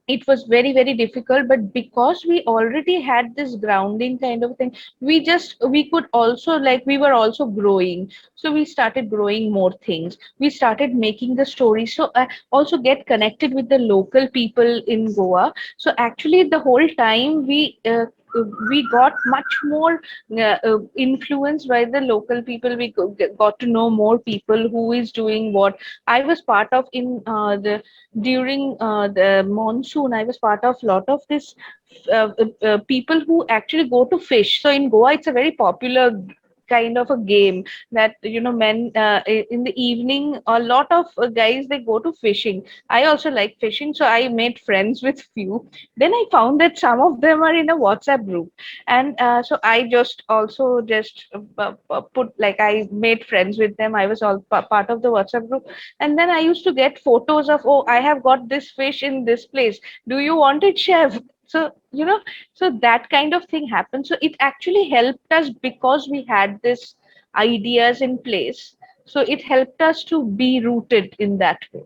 it was very, very difficult, but because we already had this grounding kind of thing, we could also, like, we were also growing. So we started growing more things, we started making the story. So also get connected with the local people in Goa. So actually the whole time we got much more influenced by the local people. We got to know more people who is doing what. I was part of in the during the monsoon, I was part of a lot of this people who actually go to fish. So in Goa, it's a very popular kind of a game that men in the evening, a lot of guys, they go to fishing. I also like fishing, so I made friends with few. Then I found that some of them are in a WhatsApp group, and so I just also just put, like, I made friends with them. I was all part of the WhatsApp group. And then I used to get photos of, oh, I have got this fish in this place, do you want it, chef? So so that kind of thing happened. So it actually helped us because we had this ideas in place. So it helped us to be rooted in that way.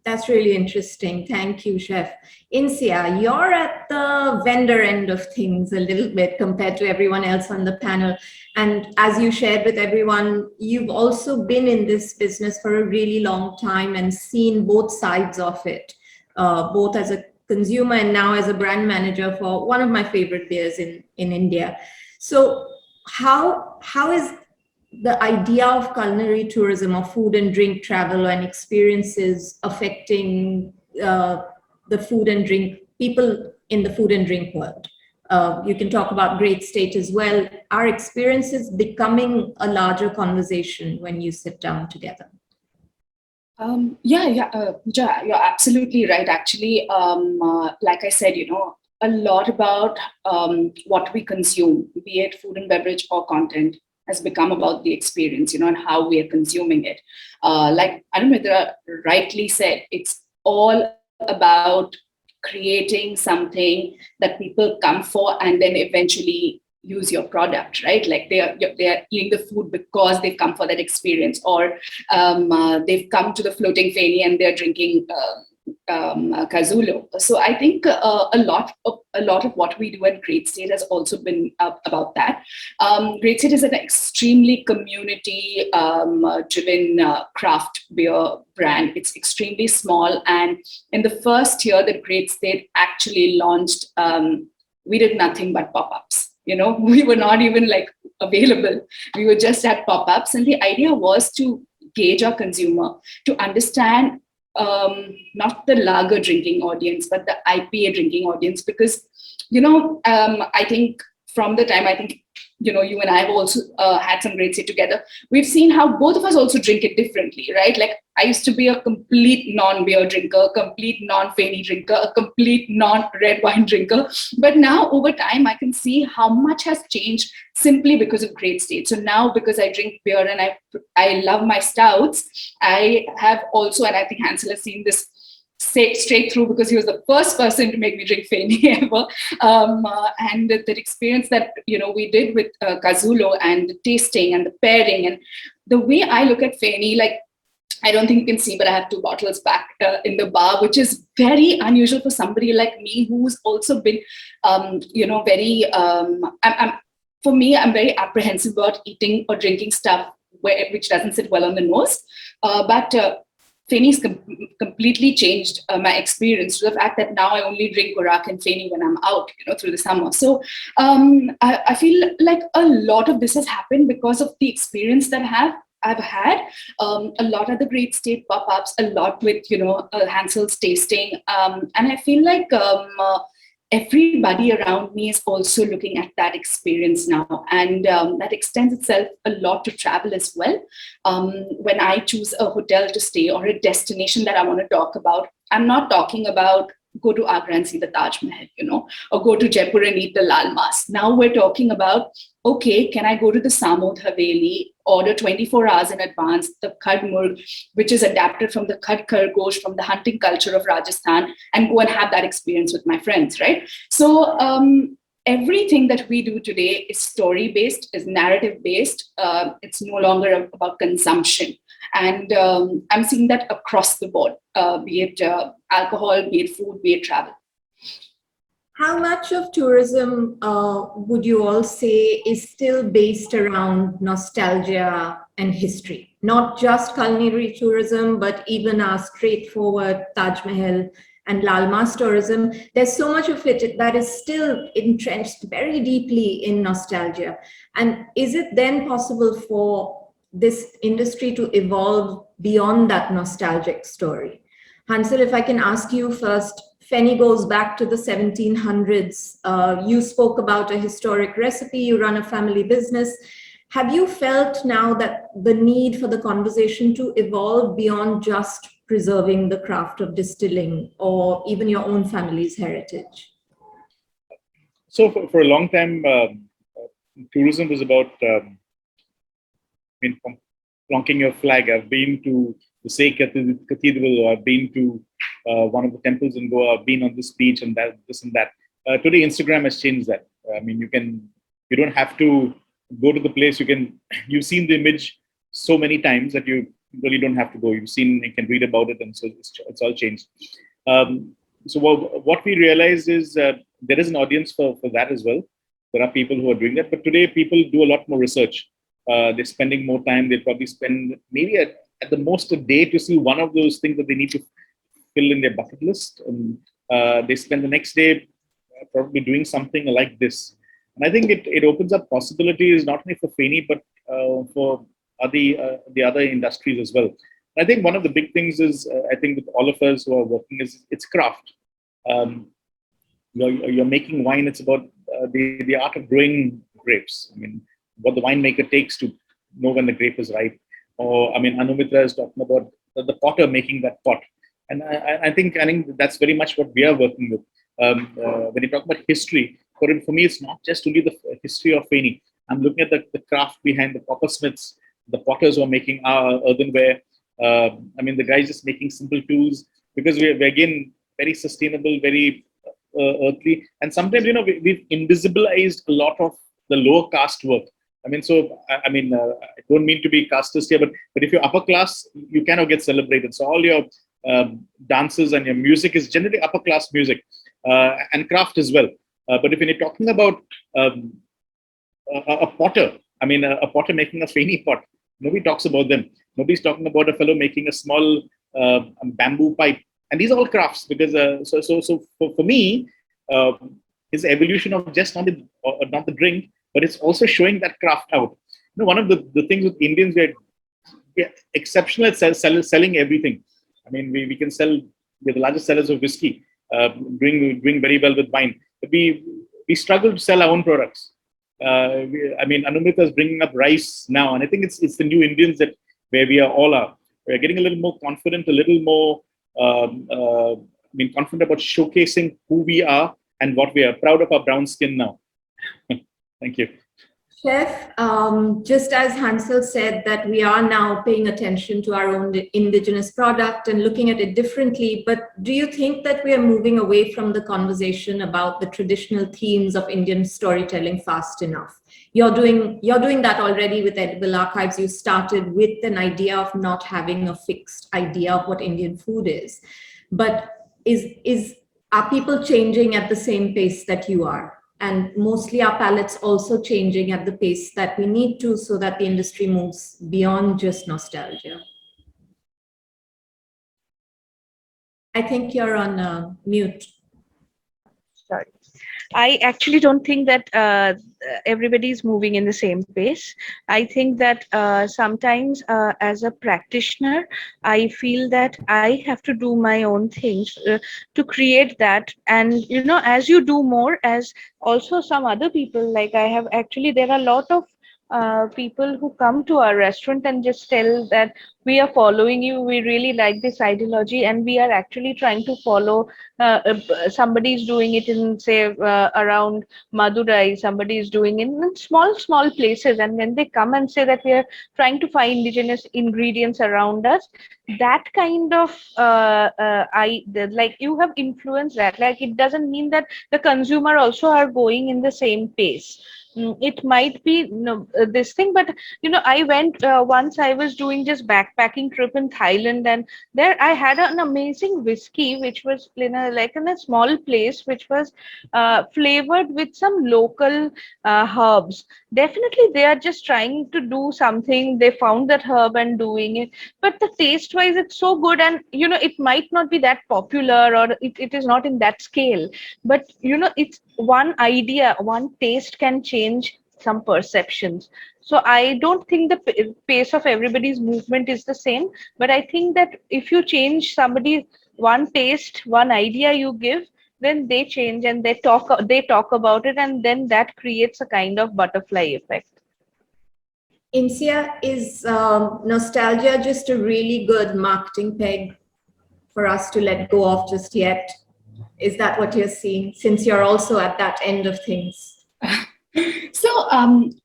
That's really interesting. Thank you, Chef. Insia, you're at the vendor end of things a little bit compared to everyone else on the panel. And as you shared with everyone, you've also been in this business for a really long time and seen both sides of it, both as a consumer and now as a brand manager for one of my favorite beers in India. So how is the idea of culinary tourism or food and drink travel and experiences affecting the food and drink people in the food and drink world? You can talk about great state as well. Are experiences becoming a larger conversation when you sit down together? Pooja, you're absolutely right. Actually, like I said, a lot about what we consume, be it food and beverage or content, has become about the experience, and how we are consuming it. Like Anumitra rightly said, it's all about creating something that people come for and then eventually use your product, right? Like they are eating the food because they've come for that experience, or they've come to the floating Feni and they're drinking Kazulo. So I think a lot of what we do at Great State has also been about that. Great State is an extremely community driven craft beer brand. It's extremely small, and in the first year that Great State actually launched, we did nothing but pop-ups. We were not even available. We were just at pop-ups, and the idea was to gauge our consumer, to understand not the lager drinking audience, but the IPA drinking audience. Because, I think from the time, you and I have also had some Great State together, we've seen how both of us also drink it differently, right? Like I used to be a complete non-beer drinker, a complete non-Feni drinker, a complete non-red wine drinker. But now over time, I can see how much has changed simply because of Great State. So now, because I drink beer and I love my stouts, I have also, and I think Hansel has seen this straight through because he was the first person to make me drink Feni ever. And the experience that, we did with Kazulo and the tasting and the pairing and the way I look at Feni, I don't think you can see, but I have 2 bottles back in the bar, which is very unusual for somebody like me who's also been, very, for me, I'm very apprehensive about eating or drinking stuff which doesn't sit well on the nose. But Feni's completely changed my experience to the fact that now I only drink Gorak and Feni when I'm out, through the summer. So I feel like a lot of this has happened because of the experience that I've had a lot of the Great State pop-ups, a lot with, Hansel's tasting. And I feel like everybody around me is also looking at that experience now. And that extends itself a lot to travel as well. When I choose a hotel to stay or a destination that I want to talk about, I'm not talking about go to Agra and see the Taj Mahal, or go to Jaipur and eat the Lal Mas. Now we're talking about, okay, can I go to the Samod Haveli, order 24 hours in advance, the Khad Murg, which is adapted from the Khad Khargosh, from the hunting culture of Rajasthan, and go and have that experience with my friends, right? So everything that we do today is story-based, is narrative-based. It's no longer about consumption. And I'm seeing that across the board, be it alcohol, be it food, be it travel. How much of tourism would you all say is still based around nostalgia and history? Not just culinary tourism, but even our straightforward Taj Mahal and Lal Mas tourism. There's so much of it that is still entrenched very deeply in nostalgia. And is it then possible for this industry to evolve beyond that nostalgic story? Hansel, if I can ask you first, Feni goes back to the 1700s. You spoke about a historic recipe, you run a family business. Have you felt now that the need for the conversation to evolve beyond just preserving the craft of distilling or even your own family's heritage? So for a long time, tourism was about flunking your flag. I've been to the Sikh Cathedral, or I've been to one of the temples in Goa, I've been on this beach and that, this and that. Today, Instagram has changed that. You don't have to go to the place. You've seen the image so many times that you you really don't have to go. You've seen, you can read about it, and so it's all changed. So what we realized is there is an audience for that as well. There are people who are doing that, but today people do a lot more research. They're spending more time. They probably spend maybe at the most a day to see one of those things that they need to fill in their bucket list, and they spend the next day probably doing something like this. And I think it opens up possibilities not only for Feni but for the other industries as well. I think one of the big things is I think with all of us who are working is it's craft. You're making wine. It's about the art of growing grapes. I mean, what the winemaker takes to know when the grape is ripe. Or I mean, Anumitra is talking about the potter making that pot. And I think that's very much what we are working with. When you talk about history, for me, it's not just only the history of Feni. I'm looking at the craft behind the coppersmiths, the potters who are making our earthenware. I mean, the guys just making simple tools, because we're again very sustainable, very earthly. And sometimes, we've invisibilized a lot of the lower caste work. I mean, I don't mean to be casteist here, but if you're upper class, you cannot get celebrated. So all your dances and your music is generally upper class music, and craft as well. But if you're talking about a potter, I mean, a potter making a Feni pot, nobody talks about them. Nobody's talking about a fellow making a small bamboo pipe. And these are all crafts, because so for me, is the evolution of just not the drink, but it's also showing that craft out. One of the things with Indians, we're exceptional at selling everything. I mean, we can sell. We're the largest sellers of whiskey, doing very well with wine. But we struggle to sell our own products. I mean, Anumita is bringing up rice now, and I think it's the new Indians where we all are. We're getting a little more confident, a little more confident about showcasing who we are and what we are. Proud of our brown skin now. Thank you. Chef, just as Hansel said, that we are now paying attention to our own indigenous product and looking at it differently, but do you think that we are moving away from the conversation about the traditional themes of Indian storytelling fast enough? You're doing that already with Edible Archives. You started with an idea of not having a fixed idea of what Indian food is, but are people changing at the same pace that you are? And mostly our palates also changing at the pace that we need to, so that the industry moves beyond just nostalgia. I think you're on mute. Sorry. I actually don't think that everybody's moving in the same pace. I think that sometimes as a practitioner, I feel that I have to do my own things to create that. And, as you do more, as also some other people, like there are a lot of people who come to our restaurant and just tell that we are following you, we really like this ideology, and we are actually trying to follow. Somebody's doing it in, say, around Madurai, somebody is doing it in small places, and when they come and say that we are trying to find indigenous ingredients around us, that kind of like you have influenced that. Like, it doesn't mean that the consumer also are going in the same pace. It might be this thing, but I went once. I was doing just backpacking trip in Thailand, and there I had an amazing whiskey which was in a small place, which was flavored with some local herbs. Definitely they are just trying to do something. They found that herb and doing it, but the taste wise it's so good, and it might not be that popular, or it is not in that scale, but it's one idea, one taste can change some perceptions. So I don't think the pace of everybody's movement is the same, but I think that if you change somebody's one taste, one idea you give, then they change and they talk about it, and then that creates a kind of butterfly effect. Insia, is nostalgia just a really good marketing peg for us to let go of just yet? Is that what you're seeing, since you're also at that end of things? So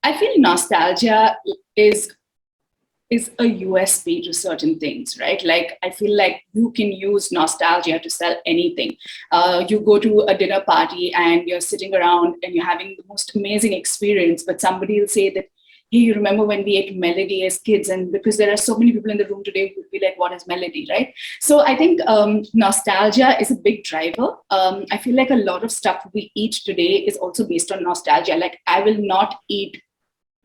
I feel nostalgia is a USP to certain things, right? Like, I feel like you can use nostalgia to sell anything. You go to a dinner party and you're sitting around and you're having the most amazing experience, but somebody will say that, hey, you remember when we ate melody as kids? And because there are so many people in the room today who would be like, what is melody, right? So I think nostalgia is a big driver. I feel like a lot of stuff we eat today is also based on nostalgia. Like I will not eat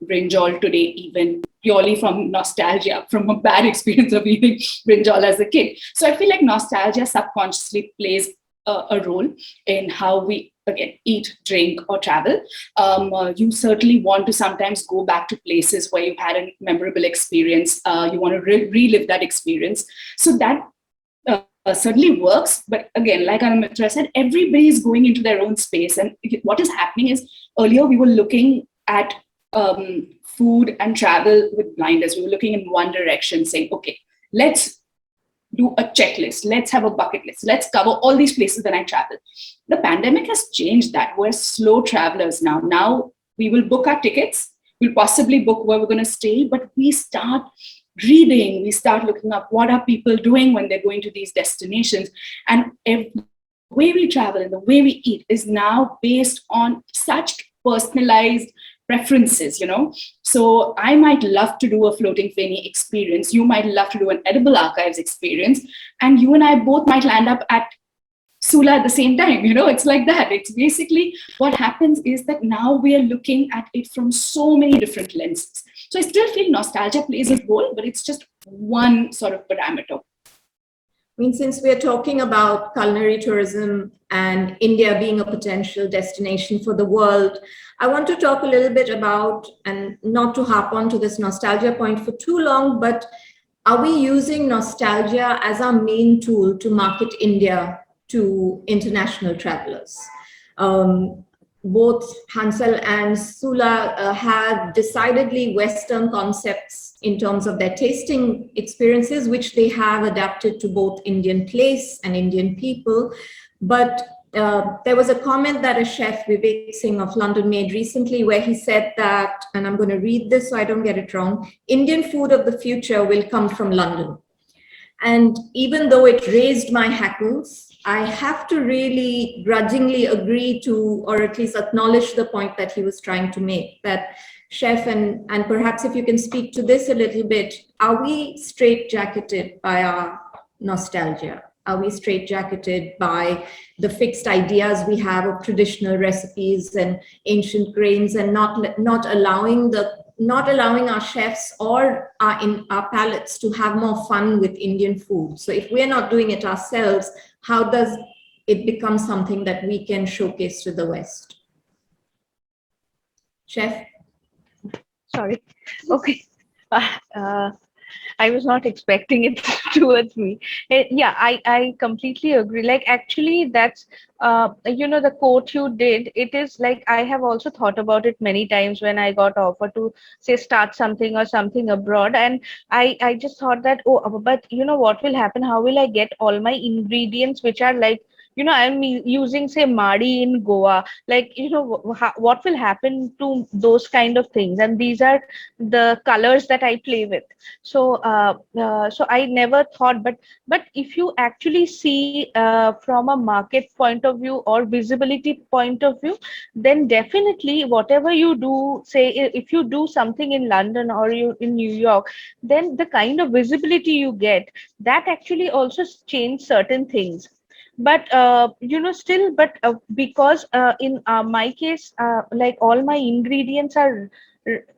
brinjal today, even purely from nostalgia, from a bad experience of eating brinjal as a kid. So I feel like nostalgia subconsciously plays a role in how we, again, eat, drink, or travel. You certainly want to sometimes go back to places where you've had a memorable experience. You want to relive that experience. So that certainly works. But again, like Anamitra said, everybody is going into their own space. And what is happening is earlier we were looking at food and travel with blinders. We were looking in one direction, saying, okay, let's do a checklist. Let's have a bucket list. Let's cover all these places when I travel. The pandemic has changed that. We're slow travelers now. Now we will book our tickets. We'll possibly book where we're going to stay, but we start reading. We start looking up what are people doing when they're going to these destinations. And the way we travel and the way we eat is now based on such personalized preferences, So I might love to do a floating Feni experience. You might love to do an edible archives experience. And you and I both might land up at Sula at the same time. It's like that. It's basically what happens is that now we are looking at it from so many different lenses. So I still feel nostalgia plays a role, but it's just one sort of parameter. I mean, since we're talking about culinary tourism and India being a potential destination for the world, I want to talk a little bit about, and not to harp on to this nostalgia point for too long, but are we using nostalgia as our main tool to market India to international travelers? Both Hansel and Sula have decidedly Western concepts in terms of their tasting experiences, which they have adapted to both Indian place and Indian people. But there was a comment that a chef, Vivek Singh of London, made recently where he said that, and I'm going to read this so I don't get it wrong, Indian food of the future will come from London. And even though it raised my hackles, I have to really grudgingly agree to, or at least acknowledge the point that he was trying to make, that chef, and perhaps if you can speak to this a little bit, are we straitjacketed by our nostalgia? Are we straitjacketed by the fixed ideas we have of traditional recipes and ancient grains, and not allowing our chefs or our palates to have more fun with Indian food? So if we're not doing it ourselves, how does it become something that we can showcase to the West? Chef? Sorry. Okay. I was not expecting it towards me. Yeah, I completely agree. Like, actually, that's, the quote you did, it is like, I have also thought about it many times when I got offered to, say, start something or something abroad. And I just thought that, but what will happen? How will I get all my ingredients, which are like, I'm using, say, Madi in Goa, like, what will happen to those kind of things? And these are the colors that I play with. So, so I never thought, but if you actually see from a market point of view or visibility point of view, then definitely whatever you do, say, if you do something in London or you in New York, then the kind of visibility you get, that actually also change certain things. But still, but because in my case, like, all my ingredients are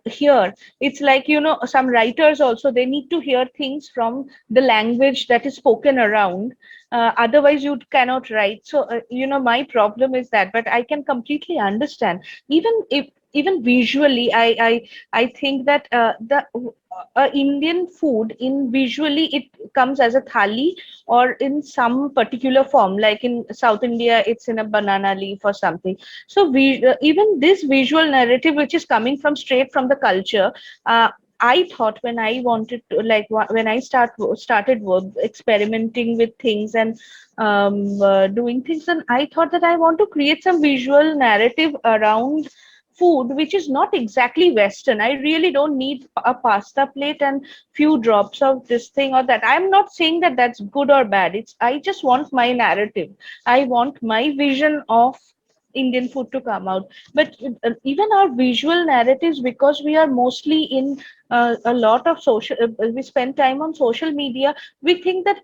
here, it's like, some writers also, they need to hear things from the language that is spoken around, otherwise you cannot write. So my problem is that, but I can completely understand, even visually, I think that the Indian food, in visually, it comes as a thali or in some particular form, like in South India it's in a banana leaf or something. So even this visual narrative, which is coming from straight from the culture, I thought, when I wanted to, like, when I started work, experimenting with things and doing things, and I thought that I want to create some visual narrative around food which is not exactly Western. I really don't need a pasta plate and few drops of this thing or that. I'm not saying that that's good or bad. I just want my narrative. I want my vision of Indian food to come out. But even our visual narratives, because we are mostly in a lot of social, we spend time on social media, we think that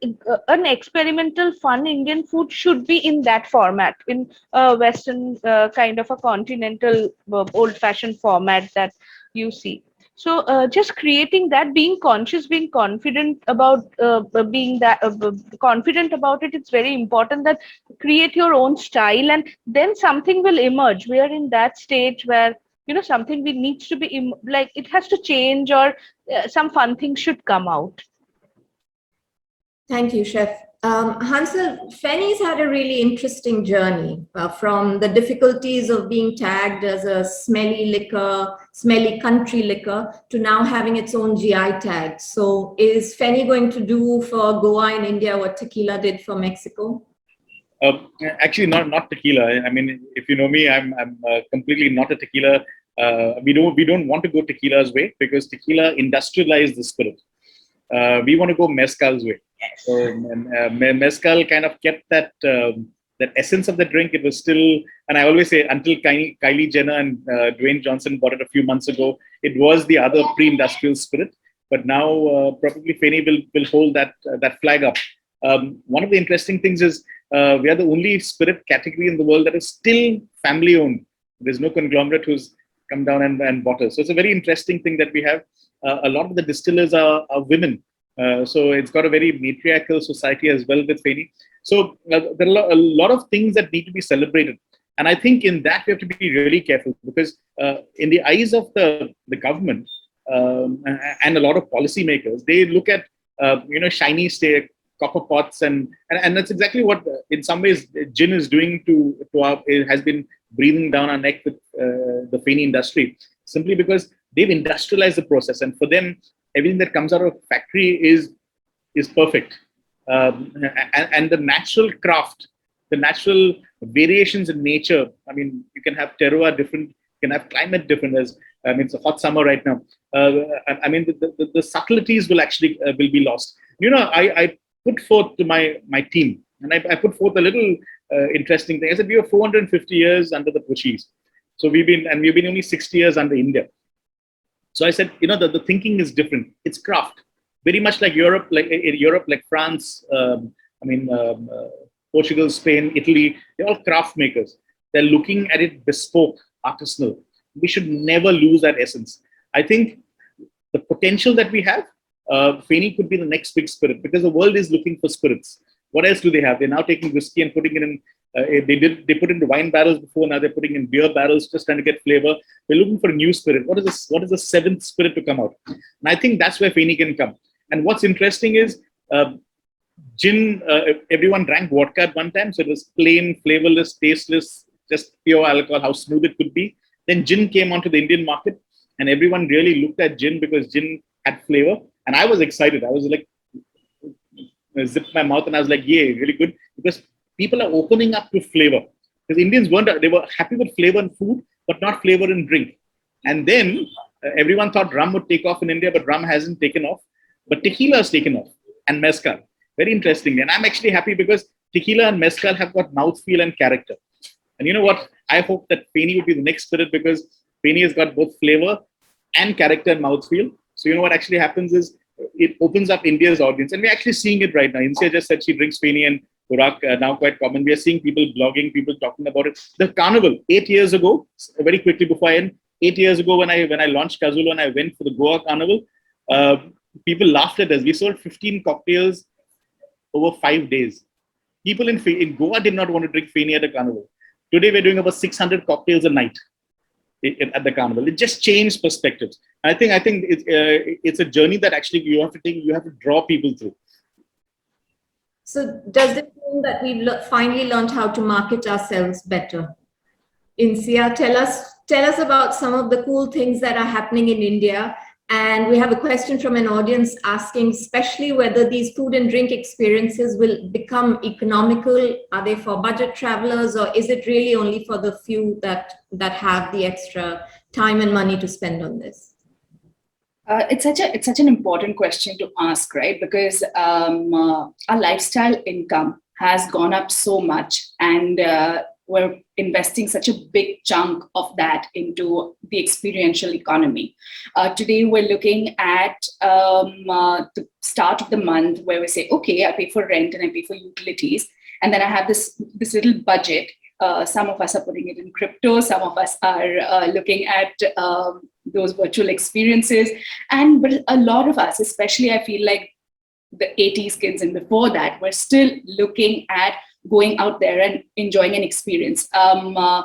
an experimental, fun Indian food should be in that format, in a Western kind of a continental, old-fashioned format that you see. So just creating that, being conscious, being confident about confident about it, it's very important that create your own style, and then something will emerge. We are in that stage where, something we needs to be like, it has to change, or some fun things should come out. Thank you, Chef. Hansel, Feni's had a really interesting journey from the difficulties of being tagged as a smelly country liquor, to now having its own GI tag. So is Feni going to do for Goa in India what tequila did for Mexico? Actually, not tequila. I mean, if you know me, I'm completely not a tequila. We don't want to go tequila's way, because tequila industrialized the spirit. We want to go mezcal's way. So mezcal kind of kept that essence of the drink. It was still, and I always say, until Kylie Jenner and Dwayne Johnson bought it a few months ago, it was the other pre-industrial spirit. But now probably Feni will hold that flag up. One of the interesting things is we are the only spirit category in the world that is still family owned. There's no conglomerate who's come down and bought us. So it's a very interesting thing that we have. A lot of the distillers are women. So it's got a very matriarchal society as well with Feni. So there are a lot of things that need to be celebrated. And I think in that we have to be really careful, because in the eyes of the government and a lot of policymakers, they look at shiny copper pots, and that's exactly what in some ways gin is doing to our, it has been breathing down our neck with the Feni industry, simply because they've industrialized the process, and for them everything that comes out of a factory is perfect. And the natural craft, the natural variations in nature. I mean, you can have terroir different, you can have climate different. It's a hot summer right now. I mean, the subtleties will actually will be lost. I put forth to my team, and I put forth a little interesting thing. I said, we are 450 years under the Portuguese. So we've been only 60 years under India. So I said, the thinking is different. It's craft, very much like Europe, like France. Portugal, Spain, Italy. They're all craft makers. They're looking at it bespoke, artisanal. We should never lose that essence. I think the potential that we have, Feni could be the next big spirit, because the world is looking for spirits. What else do they have? They're now taking whiskey and putting it in. They put into wine barrels before. Now they're putting in beer barrels, just trying to get flavor. They're looking for a new spirit. What is the seventh spirit to come out? And I think that's where Feni can come. And what's interesting is gin. Everyone drank vodka at one time, so it was plain, flavorless, tasteless, just pure alcohol. How smooth it could be. Then gin came onto the Indian market, and everyone really looked at gin because gin had flavor. And I was excited. I was like, zipped my mouth, and I was like, "Yay, really good!" Because people are opening up to flavor. Because Indians they were happy with flavor in food, but not flavor in drink. And then everyone thought rum would take off in India, but rum hasn't taken off. But tequila has taken off, and mezcal. Very interesting. And I'm actually happy because tequila and mezcal have got mouthfeel and character. And you know what? I hope that Feni will be the next spirit, because Feni has got both flavor and character and mouthfeel. So you know what actually happens is it opens up India's audience. And we're actually seeing it right now. Insia just said she drinks Feni and Urak, now quite common. We are seeing people blogging, people talking about it. The carnival, 8 years ago, very quickly before I end, 8 years ago when I launched Casulo and I went for the Goa carnival, people laughed at us. We sold 15 cocktails over 5 days. People in Goa did not want to drink Feni at a carnival. Today we're doing about 600 cocktails a night at the carnival. It just changed perspectives. I think it's a journey that actually you have to take. You have to draw people through. So does it mean that we've finally learned how to market ourselves better? Insia, tell us about some of the cool things that are happening in India. And we have a question from an audience asking, especially whether these food and drink experiences will become economical. Are they for budget travelers, or is it really only for the few that have the extra time and money to spend on this? It's such an important question to ask, right? Because our lifestyle income has gone up so much, and we're investing such a big chunk of that into the experiential economy. Today, we're looking at the start of the month where we say, okay, I pay for rent and I pay for utilities. And then I have this little budget. Some of us are putting it in crypto. Some of us are looking at those virtual experiences. But a lot of us, especially I feel like the 80s kids and before that, we're still looking at going out there and enjoying an experience. I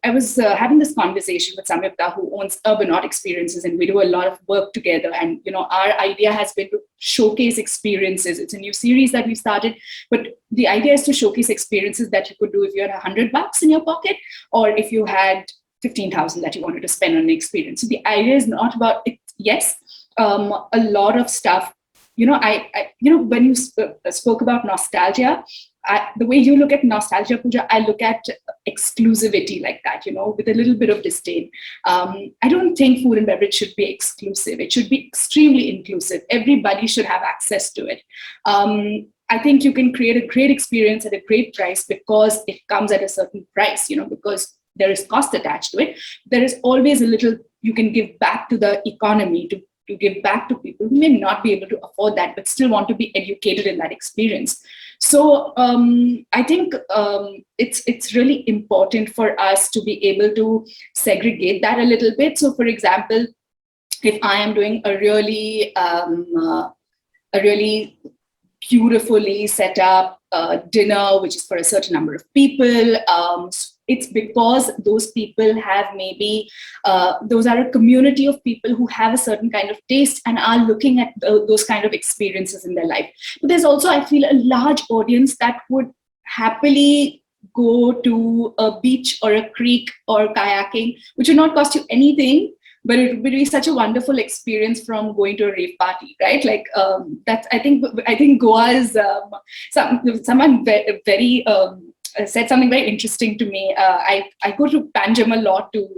was having this conversation with Samyukta, who owns Urban Experiences, and we do a lot of work together. And, our idea has been to showcase experiences. It's a new series that we started, but the idea is to showcase experiences that you could do if you had $100 in your pocket, or if you had 15,000 that you wanted to spend on an experience. So the idea is not about it. Yes, a lot of stuff. When you spoke about nostalgia, the way you look at nostalgia, Pooja, I look at exclusivity like that, with a little bit of disdain. I don't think food and beverage should be exclusive. It should be extremely inclusive. Everybody should have access to it. I think you can create a great experience at a great price because it comes at a certain price, because there is cost attached to it. There is always a little you can give back to the economy, to give back to people who may not be able to afford that, but still want to be educated in that experience. So I think it's really important for us to be able to segregate that a little bit. So, for example, if I am doing a really beautifully set up dinner, which is for a certain number of people, it's because those people have maybe, those are a community of people who have a certain kind of taste and are looking at those kind of experiences in their life. But there's also, I feel, a large audience that would happily go to a beach or a creek or kayaking, which would not cost you anything, but it would be such a wonderful experience from going to a rave party, right? Like that's, I think Goa is someone very said something very interesting to me. I go to Panjim a lot to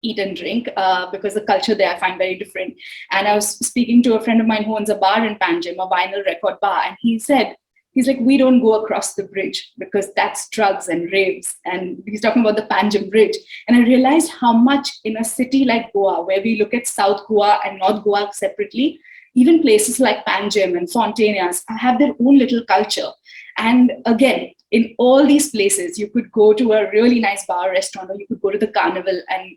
eat and drink because the culture there I find very different. And I was speaking to a friend of mine who owns a bar in Panjim, a vinyl record bar, and he's like, we don't go across the bridge because that's drugs and raves. And he's talking about the Panjim Bridge. And I realized how much in a city like Goa, where we look at South Goa and North Goa separately, even places like Panjim and Fontanias have their own little culture. And again, in all these places, you could go to a really nice bar restaurant, or you could go to the carnival and,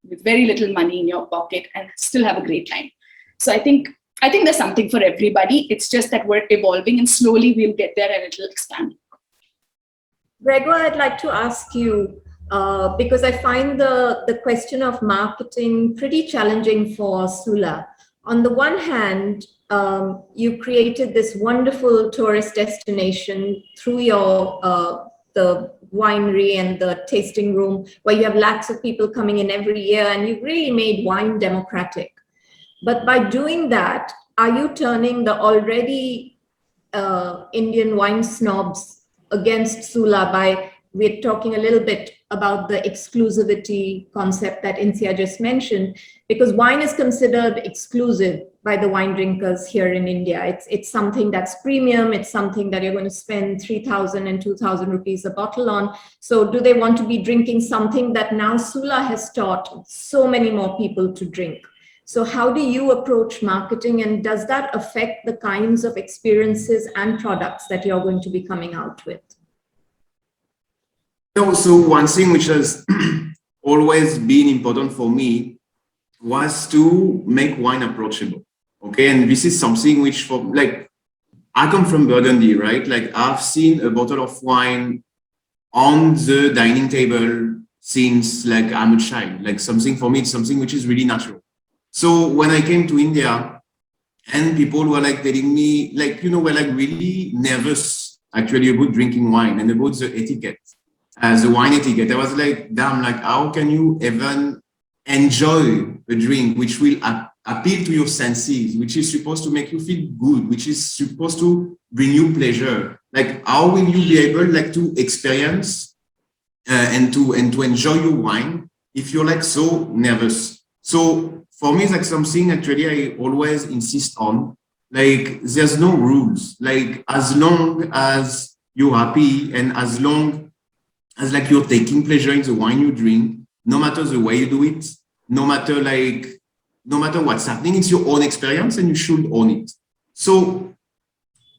with very little money in your pocket and still have a great time. So I think there's something for everybody. It's just that we're evolving and slowly we'll get there and it'll expand. Gregor, I'd like to ask you, because I find the question of marketing pretty challenging for Sula. On the one hand, you created this wonderful tourist destination through your the winery and the tasting room, where you have lakhs of people coming in every year, and you've really made wine democratic. But by doing that, are you turning the already Indian wine snobs against Sula by, we're talking a little bit about the exclusivity concept that Insia just mentioned, because wine is considered exclusive by the wine drinkers here in India. It's something that's premium. It's something that you're going to spend 3,000 and 2,000 rupees a bottle on. So do they want to be drinking something that now Sula has taught so many more people to drink? So how do you approach marketing, and does that affect the kinds of experiences and products that you're going to be coming out with? So one thing which has always been important for me was to make wine approachable. Okay, and this is something which, I come from Burgundy, right? Like, I've seen a bottle of wine on the dining table since I'm a child. Like, something for me, it's something which is really natural. So when I came to India, and people were telling me, were really nervous actually about drinking wine and about the etiquette, the wine etiquette. I was like, damn, how can you even enjoy a drink which will appeal to your senses, which is supposed to make you feel good, which is supposed to bring you pleasure? How will you be able to experience and to enjoy your wine if you're so nervous? So for me, it's something actually I always insist on. There's no rules. As long as you're happy, and as long as like you're taking pleasure in the wine you drink, no matter the way you do it, no matter what's happening, it's your own experience and you should own it. So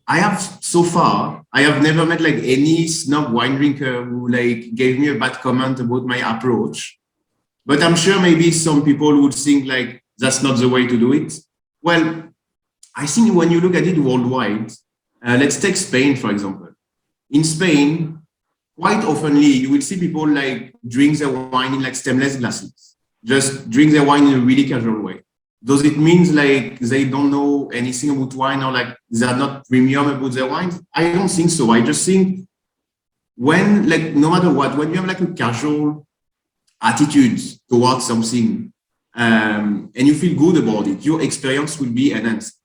I have never met like any snob wine drinker who like gave me a bad comment about my approach. But I'm sure maybe some people would think like that's not the way to do it. Well, I think when you look at it worldwide, let's take Spain, for example. In Spain, quite oftenly, you will see people like drink their wine in like stemless glasses, just drink their wine in a really casual way. Does it mean like they don't know anything about wine or like they're not premium about their wines? I don't think so. I just think when like, no matter what, when you have like a casual attitude towards something and you feel good about it, your experience will be enhanced.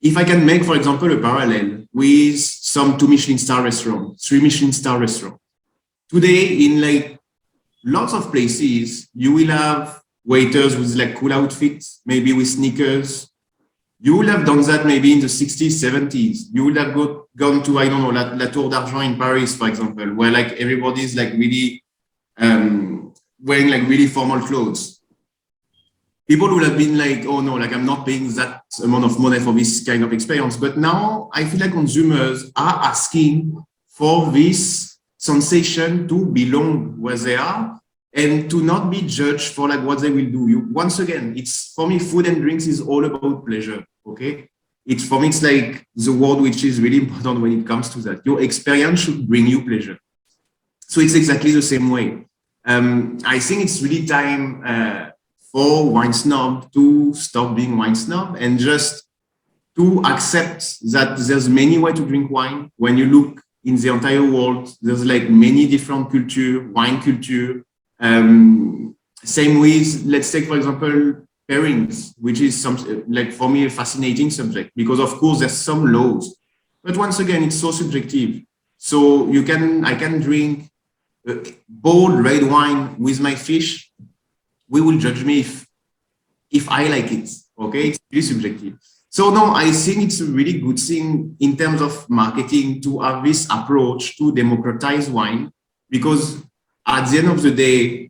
If I can make, for example, a parallel with some 2 Michelin star restaurants, 3 Michelin star restaurants. Today, in like lots of places, you will have waiters with like cool outfits, maybe with sneakers. You will have done that maybe in the 60s, 70s. You will have gone to, I don't know, La Tour d'Argent in Paris, for example, where like everybody's like really wearing like really formal clothes. People would have been like, oh no, like I'm not paying that amount of money for this kind of experience. But now I feel like consumers are asking for this sensation to belong where they are and to not be judged for like what they will do. Once again, it's for me, food and drinks is all about pleasure. Okay. For me, it's like the word which is really important when it comes to that. Your experience should bring you pleasure. So it's exactly the same way. I think it's really time for wine snob to stop being wine snob and just to accept that there's many ways to drink wine. When you look in the entire world, there's like many different culture, wine culture. Same with, let's take, for example, pairings, which is like for me a fascinating subject because of course there's some laws, but once again, it's so subjective. So I can drink bold red wine with my fish. We will judge me if I like it. Okay, it's really subjective. So no, I think it's a really good thing in terms of marketing to have this approach to democratize wine, because at the end of the day,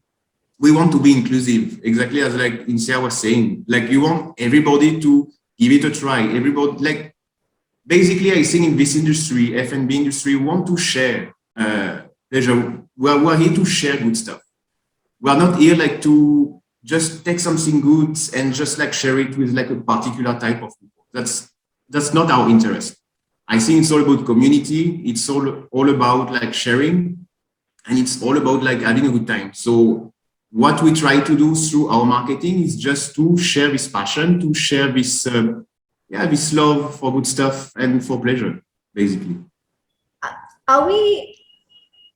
we want to be inclusive, exactly as like Insia was saying. Like you want everybody to give it a try. Everybody, like basically, I think in this industry, F&B industry, we want to share pleasure. We're here to share good stuff. We're not here like to just take something good and just like share it with like a particular type of people. That's not our interest. I think it's all about community. It's all about like sharing, and it's all about like having a good time. So what we try to do through our marketing is just to share this passion, to share this this love for good stuff and for pleasure, basically.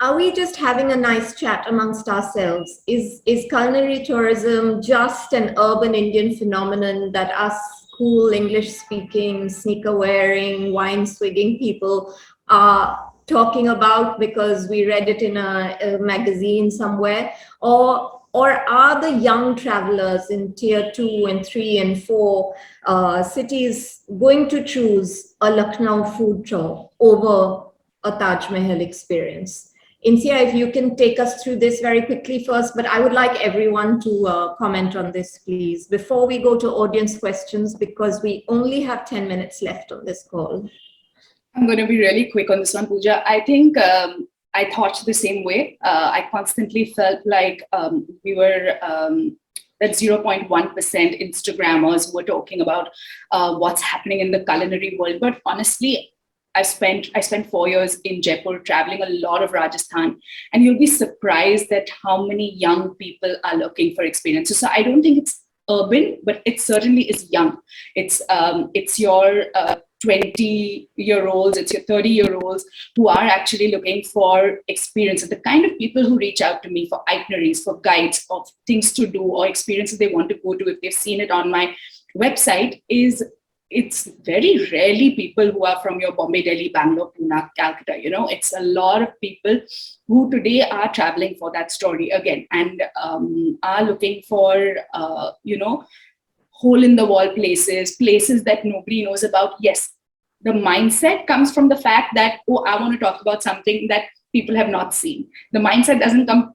Are we just having a nice chat amongst ourselves? Is culinary tourism just an urban Indian phenomenon that us cool English-speaking, sneaker-wearing, wine-swigging people are talking about because we read it in a magazine somewhere? Or are the young travelers in tier 2 and 3 and 4 cities going to choose a Lucknow food tour over a Taj Mahal experience? Insia, if you can take us through this very quickly first, but I would like everyone to comment on this, please, before we go to audience questions, because we only have 10 minutes left on this call. I'm going to be really quick on this one, Pooja. I think I thought the same way. I constantly felt like we were that 0.1% Instagrammers who were talking about what's happening in the culinary world. But honestly, I spent 4 years in Jaipur, traveling a lot of Rajasthan, and you'll be surprised at how many young people are looking for experiences. So I don't think it's urban, but it certainly is young. It's your 20-year-olds, it's your 30-year-olds who are actually looking for experiences. The kind of people who reach out to me for itineraries, for guides of things to do or experiences they want to go to if they've seen it on my website it's very rarely people who are from your Bombay, Delhi, Bangalore, Pune, Calcutta. You know, it's a lot of people who today are traveling for that story again and are looking for, hole in the wall places that nobody knows about. Yes, the mindset comes from the fact that, oh, I want to talk about something that people have not seen. The mindset doesn't come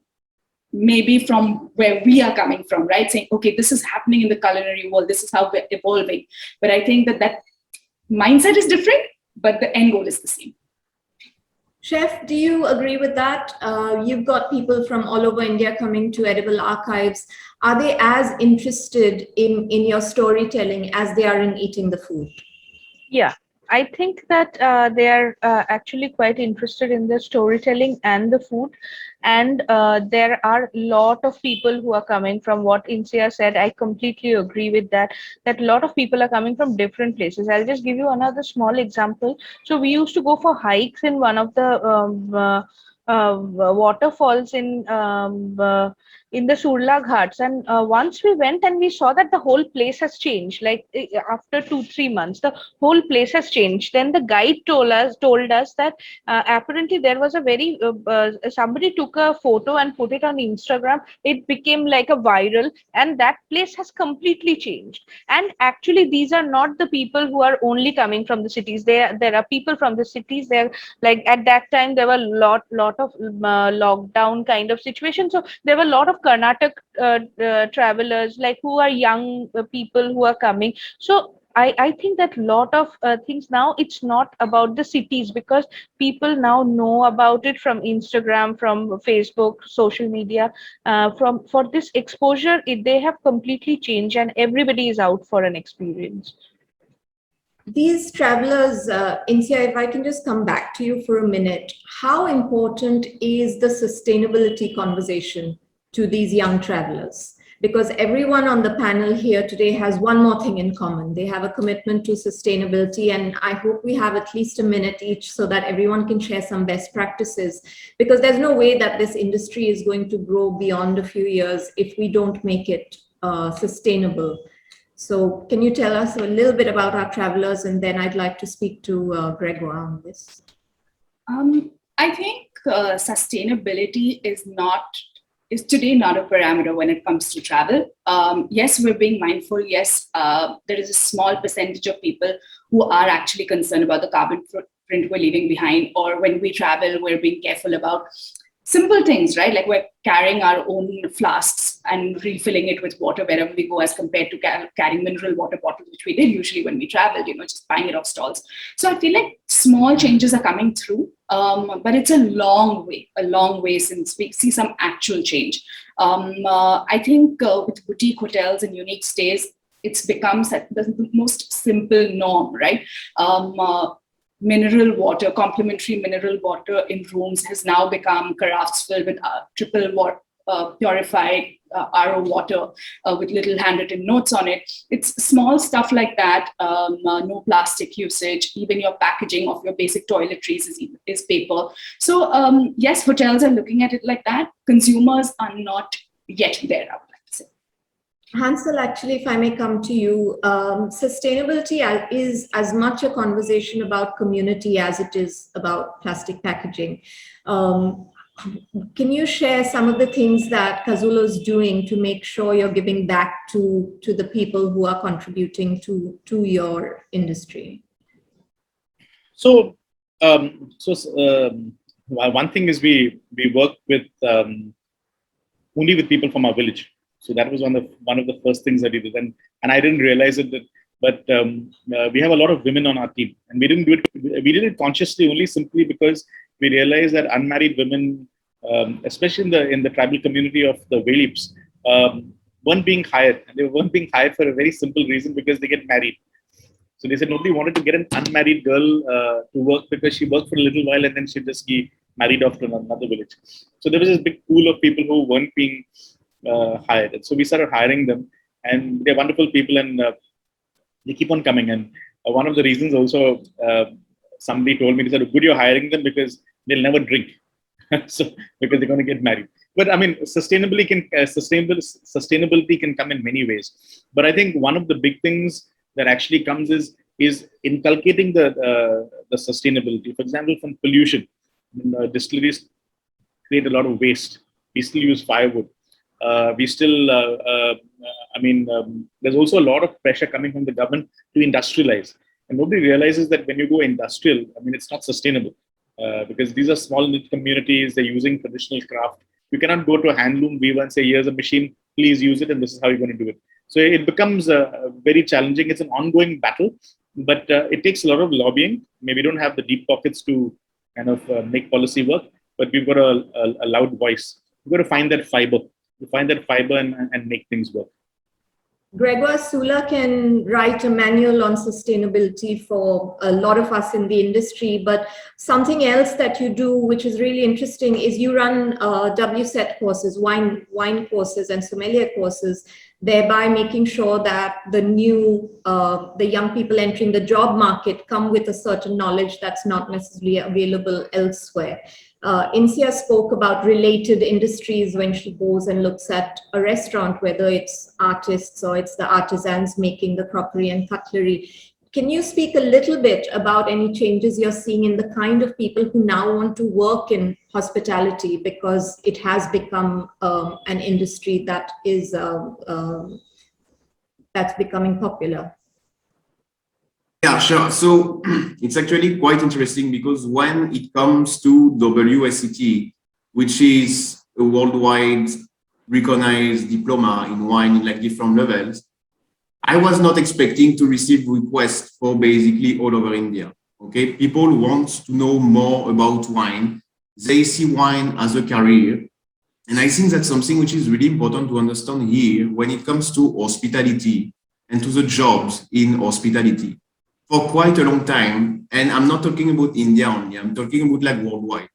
maybe from where we are coming from, right? Saying, okay, this is happening in the culinary world, this is how we're evolving. But I think that mindset is different, but the end goal is the same. Chef, do you agree with that? You've got people from all over India coming to Edible Archives. Are they as interested in your storytelling as they are in eating the food? Yeah, I think that they are actually quite interested in the storytelling and the food. And there are a lot of people who are coming from what Insia said. I completely agree with that, that a lot of people are coming from different places. I'll just give you another small example. So we used to go for hikes in one of the waterfalls in the Sula Ghats. And once we went and we saw that the whole place has changed, like after 2-3 months, the whole place has changed. Then the guide told us that apparently there was a very somebody took a photo and put it on Instagram. It became like a viral, and that place has completely changed. And actually, these are not the people who are only coming from the cities. There are people from the cities. There, like at that time, there were lot of lockdown kind of situation. So there were a lot of Karnataka travelers, like who are young people who are coming. So I think that lot of things now, it's not about the cities, because people now know about it from Instagram, from Facebook, social media. For this exposure, they have completely changed, and everybody is out for an experience. These travelers, Insia, if I can just come back to you for a minute, how important is the sustainability conversation to these young travelers? Because everyone on the panel here today has one more thing in common. They have a commitment to sustainability, and I hope we have at least a minute each so that everyone can share some best practices, because there's no way that this industry is going to grow beyond a few years if we don't make it sustainable. So can you tell us a little bit about our travelers, and then I'd like to speak to Gregoire on this. I think sustainability is today not a parameter when it comes to travel. Yes, we're being mindful. Yes, there is a small percentage of people who are actually concerned about the carbon footprint we're leaving behind, or when we travel, we're being careful about simple things, right? Like we're carrying our own flasks and refilling it with water wherever we go, as compared to carrying mineral water bottles, which we did usually when we traveled, just buying it off stalls. So I feel like small changes are coming through, but it's a long way since we see some actual change. I think with boutique hotels and unique stays, it's become the most simple norm, right? Mineral water, complimentary mineral water in rooms has now become carafes filled with triple purified RO water with little handwritten notes on it. It's small stuff like that. No plastic usage. Even your packaging of your basic toiletries is paper. So yes, hotels are looking at it like that. Consumers are not yet there, I would like to say. Hansel, actually, if I may come to you, sustainability is as much a conversation about community as it is about plastic packaging. Can you share some of the things that Kazula is doing to make sure you're giving back to the people who are contributing to your industry? So, one thing is we work with only with people from our village. So that was one of the first things that we did, and I didn't realize it. But we have a lot of women on our team, and we didn't do it. We did it consciously, only simply because we realized that unmarried women, especially in the tribal community of the Velips, weren't being hired, and they weren't being hired for a very simple reason, because they get married. So they said nobody wanted to get an unmarried girl to work, because she worked for a little while and then she'd just be married off to another village. So there was this big pool of people who weren't being hired. And so we started hiring them, and they're wonderful people, and they keep on coming. And one of the reasons also, somebody told me, they said, good, you're hiring them because they'll never drink. So because they're going to get married. But I mean, sustainability can come in many ways. But I think one of the big things that actually comes is inculcating the sustainability. For example, from pollution, distilleries create a lot of waste. We still use firewood. There's also a lot of pressure coming from the government to industrialize. And nobody realizes that when you go industrial, I mean, it's not sustainable because these are small knit communities. They're using traditional craft. You cannot go to a handloom weaver and say, here's a machine, please use it, and this is how you're going to do it. So it becomes very challenging. It's an ongoing battle, but it takes a lot of lobbying. Maybe we don't have the deep pockets to kind of make policy work, but we've got a loud voice. We've got to find that fiber, and make things work. Gregor, Sula can write a manual on sustainability for a lot of us in the industry, but something else that you do, which is really interesting, is you run WSET courses, wine courses and sommelier courses, thereby making sure that the young people entering the job market come with a certain knowledge that's not necessarily available elsewhere. Insia spoke about related industries when she goes and looks at a restaurant, whether it's artists or it's the artisans making the crockery and cutlery. Can you speak a little bit about any changes you're seeing in the kind of people who now want to work in hospitality, because it has become an industry that is that's becoming popular? Yeah, sure. So it's actually quite interesting because when it comes to WSET, which is a worldwide recognized diploma in wine in like different levels, I was not expecting to receive requests for basically all over India. Okay, people want to know more about wine. They see wine as a career. And I think that's something which is really important to understand here when it comes to hospitality and to the jobs in hospitality. For quite a long time, and I'm not talking about India only, I'm talking about like worldwide.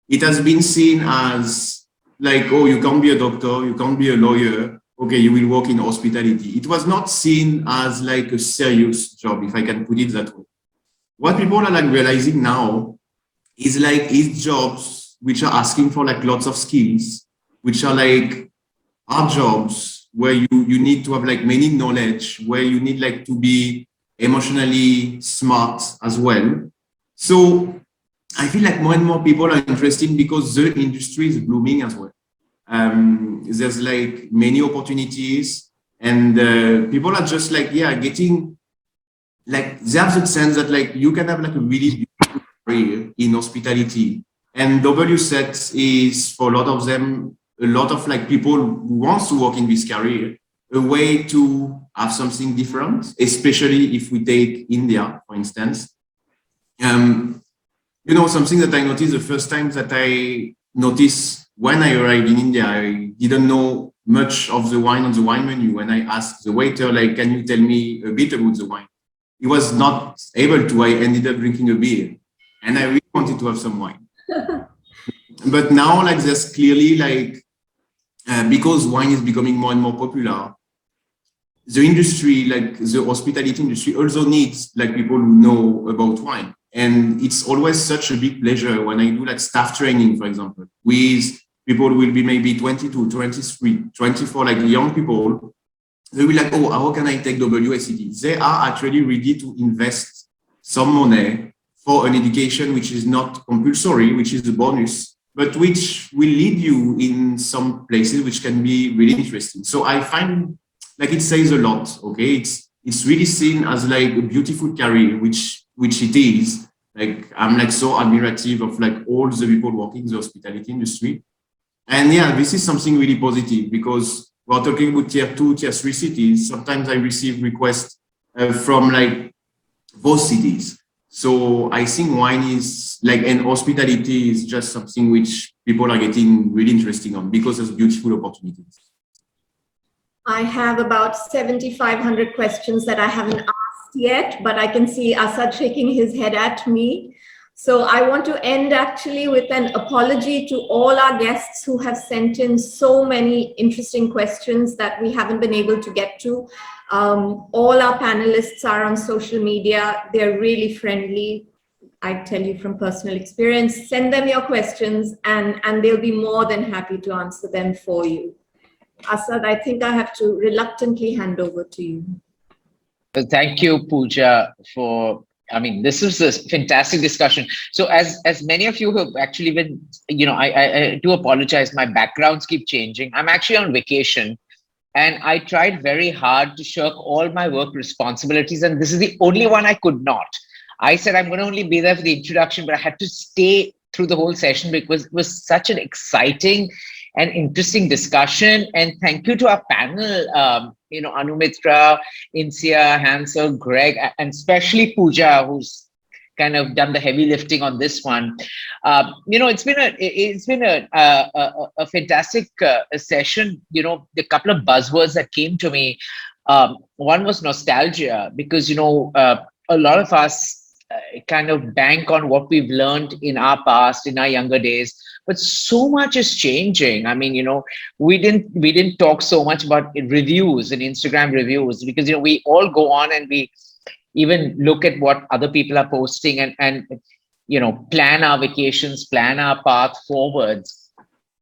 It has been seen as like, oh, you can't be a doctor, you can't be a lawyer, okay, you will work in hospitality. It was not seen as like a serious job, if I can put it that way. What people are like realizing now is like it's jobs which are asking for like lots of skills, which are like hard jobs where you need to have like many knowledge, where you need like to be emotionally smart as well. So I feel like more and more people are interested because the industry is blooming as well. There's like many opportunities, and people are just like, yeah, getting like, they have the sense that like you can have like a really beautiful career in hospitality. And WSET is for a lot of them, a lot of like people who wants to work in this career, a way to have something different, especially if we take India, for instance. You know, something that I noticed the first time that I noticed when I arrived in India, I didn't know much of the wine on the wine menu. When I asked the waiter, like, can you tell me a bit about the wine? He was not able to. I ended up drinking a beer, and I really wanted to have some wine. But now, like, there's clearly like, because wine is becoming more and more popular, the industry, like the hospitality industry, also needs like people who know about wine. And it's always such a big pleasure when I do like staff training, for example, with people who will be maybe 22, 23, 24, like young people. They will be like, oh, how can I take WSET? They are actually ready to invest some money for an education which is not compulsory, which is a bonus, but which will lead you in some places which can be really interesting. So I find like it says a lot, okay? It's really seen as like a beautiful career, which it is. Like I'm like so admirative of like all the people working in the hospitality industry. And yeah, this is something really positive because we're talking about tier 2, tier 3 cities. Sometimes I receive requests from like both cities. So I think wine is like, and hospitality is just something which people are getting really interesting on because there's beautiful opportunities. I have about 7,500 questions that I haven't asked yet, but I can see Asad shaking his head at me. So I want to end actually with an apology to all our guests who have sent in so many interesting questions that we haven't been able to get to. All our panelists are on social media. They're really friendly. I tell you from personal experience, send them your questions and they'll be more than happy to answer them for you. Asad, I think I have to reluctantly hand over to you. Well, thank you, Pooja, for, I mean, this is a fantastic discussion. So as many of you have actually been, you know, I do apologize. My backgrounds keep changing. I'm actually on vacation And I tried very hard to shirk all my work responsibilities, and this is the only one I could not. I said I'm going to only be there for the introduction, but I had to stay through the whole session because it was such an exciting and interesting discussion. And thank you to our panel, Anumitra, Insia, Hansel, Greg, and especially Pooja, who's kind of done the heavy lifting on this one. It's been a fantastic session. The couple of buzzwords that came to me. One was nostalgia, because a lot of us kind of bank on what we've learned in our past, in our younger days, but so much is changing. I mean, we didn't talk so much about reviews and Instagram reviews, because we all go on and we even look at what other people are posting and plan our vacations, plan our path forwards.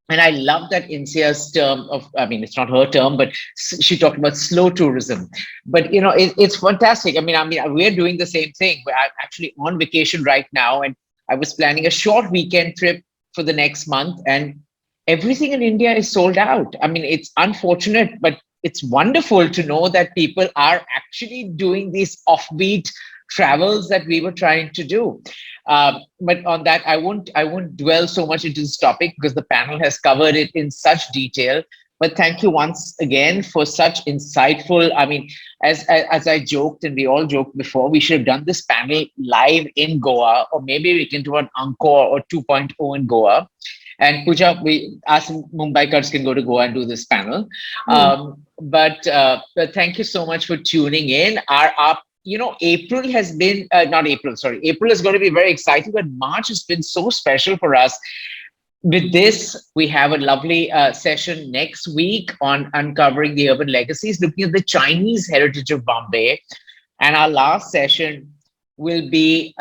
And I love that Insia's term of, I mean, it's not her term, but she talked about slow tourism. But, it's fantastic. I mean, we're doing the same thing. I'm actually on vacation right now, and I was planning a short weekend trip for the next month, and everything in India is sold out. I mean, it's unfortunate, but it's wonderful to know that people are actually doing these offbeat travels that we were trying to do. But on that, I won't dwell so much into this topic because the panel has covered it in such detail. But thank you once again for such insightful. I mean, as I joked, and we all joked before, we should have done this panel live in Goa, or maybe we can do an encore or 2.0 in Goa. And Pooja, us Mumbaikars can go to Goa and do this panel. But thank you so much for tuning in. April has been, not April, sorry. April is going to be very exciting, but March has been so special for us. With this, we have a lovely session next week on uncovering the urban legacies, looking at the Chinese heritage of Bombay. And our last session will be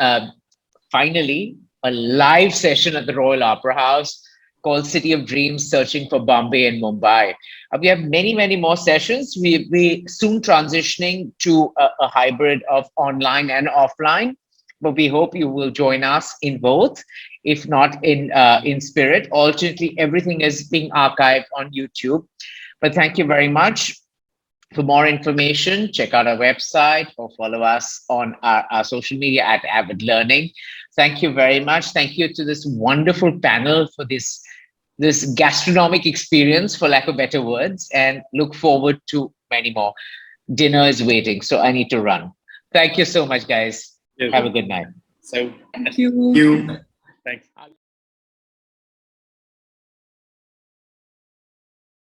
finally a live session at the Royal Opera House called City of Dreams, Searching for Bombay and Mumbai. We have many, many more sessions. We soon transitioning to a hybrid of online and offline, but we hope you will join us in both, if not in spirit. Ultimately, everything is being archived on YouTube. But thank you very much. For more information, check out our website or follow us on our social media at Avid Learning. Thank you very much. Thank you to this wonderful panel for this gastronomic experience, for lack of better words, and look forward to many more. Dinner is waiting, so I need to run. Thank you so much, guys. Have a good night. So, Thank you. You. thanks.